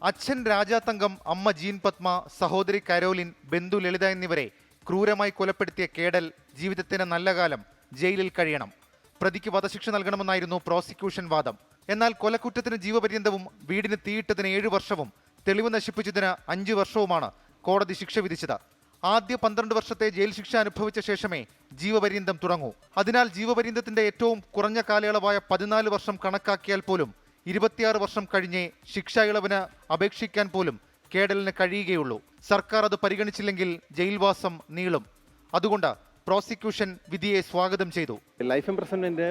അച്ഛൻ രാജാതങ്കം, അമ്മ ജീൻ പത്മ, സഹോദരി കരോലിൻ, ബന്ധു ലളിത എന്നിവരെ ക്രൂരമായി കൊലപ്പെടുത്തിയ കേഡൽ ജീവിതത്തിന് നല്ല കാലം ജയിലിൽ കഴിയണം. പ്രതിക്ക് വധശിക്ഷ നൽകണമെന്നായിരുന്നു പ്രോസിക്യൂഷൻ വാദം. എന്നാൽ കൊലക്കുറ്റത്തിന് ജീവപര്യന്തവും വീടിന് തീയിട്ടതിന് 7 വർഷവും തെളിവ് നശിപ്പിച്ചതിന് 5 വർഷവുമാണ് കോടതി ശിക്ഷ വിധിച്ചത്. ആദ്യ 12 വർഷത്തെ ജയിൽ ശിക്ഷ അനുഭവിച്ച ശേഷമേ ജീവപര്യന്തം തുടങ്ങൂ. അതിനാൽ ജീവപര്യന്തത്തിന്റെ ഏറ്റവും കുറഞ്ഞ കാലയളവായ 14 വർഷം കണക്കാക്കിയാൽ പോലും 26 വർഷം കഴിഞ്ഞേ ശിക്ഷാ ഇളവിന് അപേക്ഷിക്കാൻ പോലും കേഡലിന് കഴിയുകയുള്ളൂ. സർക്കാർ അത് പരിഗണിച്ചില്ലെങ്കിൽ ജയിൽവാസം നീളും. അതുകൊണ്ട് പ്രോസിക്യൂഷൻ വിധിയെ സ്വാഗതം ചെയ്തു. ലൈഫ് ഇംപ്രസൺമെന്റ്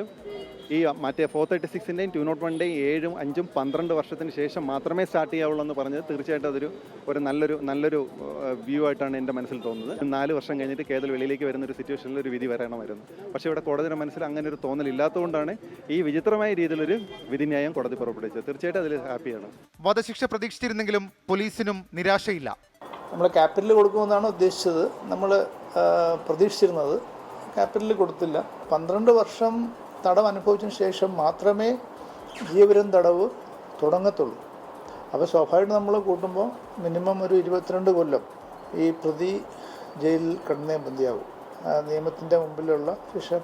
ഈ മറ്റേ 436-ന്റെയും 201-ന്റെയും 7, 5, 12 വർഷത്തിന് ശേഷം മാത്രമേ സ്റ്റാർട്ട് ചെയ്യാവുള്ളൂ എന്ന് പറഞ്ഞത് തീർച്ചയായിട്ടും അതൊരു നല്ലൊരു വ്യൂ ആയിട്ടാണ് എൻ്റെ മനസ്സിൽ തോന്നുന്നത്. 4 വർഷം കഴിഞ്ഞിട്ട് കേരള വെളിയിലേക്ക് വരുന്ന ഒരു സിറ്റുവേഷനിൽ ഒരു വിധി വരണമായിരുന്നു. പക്ഷേ ഇവിടെ കോടതിയുടെ മനസ്സിൽ അങ്ങനെ ഒരു തോന്നലില്ലാത്തതുകൊണ്ടാണ് ഈ വിചിത്രമായ രീതിയിലൊരു വിധിന്യായം കോടതി പുറപ്പെടുവിച്ചത്. തീർച്ചയായിട്ടും അതിൽ ഹാപ്പിയാണ്. വധശിക്ഷ പ്രതീക്ഷിച്ചിരുന്നെങ്കിലും പോലീസിനും നിരാശയില്ല. നമ്മൾ ക്യാപിറ്റൽ കൊടുക്കുമെന്നാണ് ഉദ്ദേശിച്ചത്. നമ്മൾ പ്രതീക്ഷിച്ചിരുന്നത് ക്യാപിറ്റൽ കൊടുത്തില്ല. 12 വർഷം തടവ് അനുഭവിച്ചതിന് ശേഷം മാത്രമേ ജീവപര്യന്തം തടവ് തുടങ്ങത്തുള്ളൂ. അപ്പോൾ സ്വാഭാവികമായിട്ട് നമ്മൾ കൂട്ടുമ്പോൾ മിനിമം ഒരു 22 കൊല്ലം ഈ പ്രതി ജയിലിൽ കിടന്നേ മതിയാവും. നിയമത്തിൻ്റെ മുമ്പിലുള്ള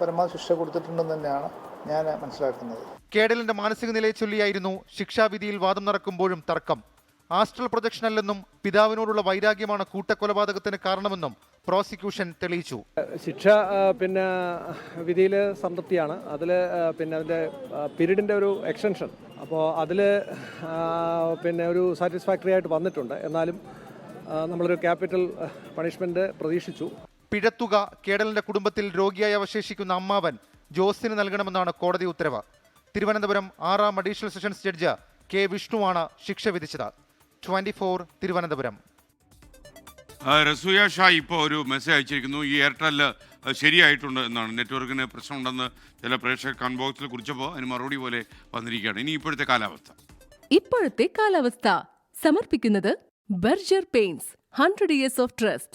പരമാവധി ശിക്ഷ കൊടുത്തിട്ടുണ്ടെന്ന് തന്നെയാണ് ഞാൻ മനസ്സിലാക്കുന്നത്. കേഡലിന്റെ മാനസിക നിലയെ ചൊല്ലിയായിരുന്നു ശിക്ഷാവിധിയിൽ വാദം നടക്കുമ്പോഴും തർക്കം. ആസ്ട്രൽ പ്രൊജക്ഷൻ അല്ലെന്നും പിതാവിനോടുള്ള വൈരാഗ്യമാണ് കൂട്ടക്കൊലപാതകത്തിന് കാരണമെന്നും പ്രോസിക്യൂഷൻ തെളിയിച്ചു. ശിക്ഷ വിധിയിൽ സംതൃപ്തിയാണ്. അതിൽ അതിൻ്റെ പീരീഡിൻ്റെ ഒരു എക്സ്റ്റൻഷൻ, അപ്പോൾ അതിൽ ഒരു സാറ്റിസ്ഫാക്ടറി ആയിട്ട് വന്നിട്ടുണ്ട്. എന്നാലും നമ്മളൊരു ക്യാപിറ്റൽ പണിഷ്മെന്റ് പ്രതീക്ഷിച്ചു. പിഴത്തുക കേഡലിന്റെ കുടുംബത്തിൽ രോഗിയായി അവശേഷിക്കുന്ന അമ്മാവൻ ജോസിന് നൽകണമെന്നാണ് കോടതി ഉത്തരവ്. തിരുവനന്തപുരം 6ാം അഡീഷണൽ സെഷൻസ് ജഡ്ജ് കെ വിഷ്ണുവാണ് ശിക്ഷ വിധിച്ചത്. 24 തിരുവനന്തപുരം. റസൂയ ഷാ ഇപ്പോൾ ഒരു മെസ്സേജ് അയച്ചിരിക്കുന്നു. ഈ എയർടെൽ ശരിയായിട്ടുണ്ട് എന്നാണ്, നെറ്റ്വർക്കിന് പ്രശ്നമുണ്ടെന്ന് ചില പ്രേക്ഷകർ കൺബോക്സിൽ കുറിച്ചപ്പോൾ അതിന് മറുപടി പോലെ വന്നിരിക്കുകയാണ്. ഇനി ഇപ്പോഴത്തെ കാലാവസ്ഥ സമർപ്പിക്കുന്നത് Berger paints 100 years of trust.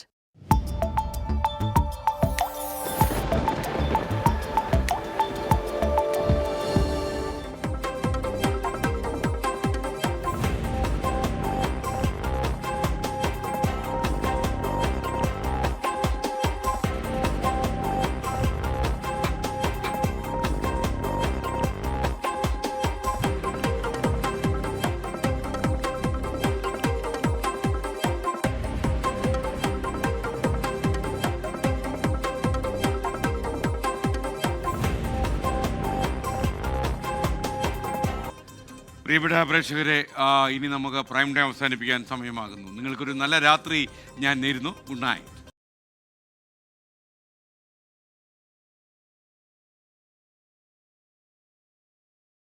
പ്രിയപ്പെട്ട പ്രേക്ഷകരെ, ഇനി നമുക്ക് പ്രൈം ടൈം അവസാനിപ്പിക്കാൻ സമയമാകുന്നു. നിങ്ങൾക്കൊരു നല്ല രാത്രി ഞാൻ നേരുന്നു. Good night.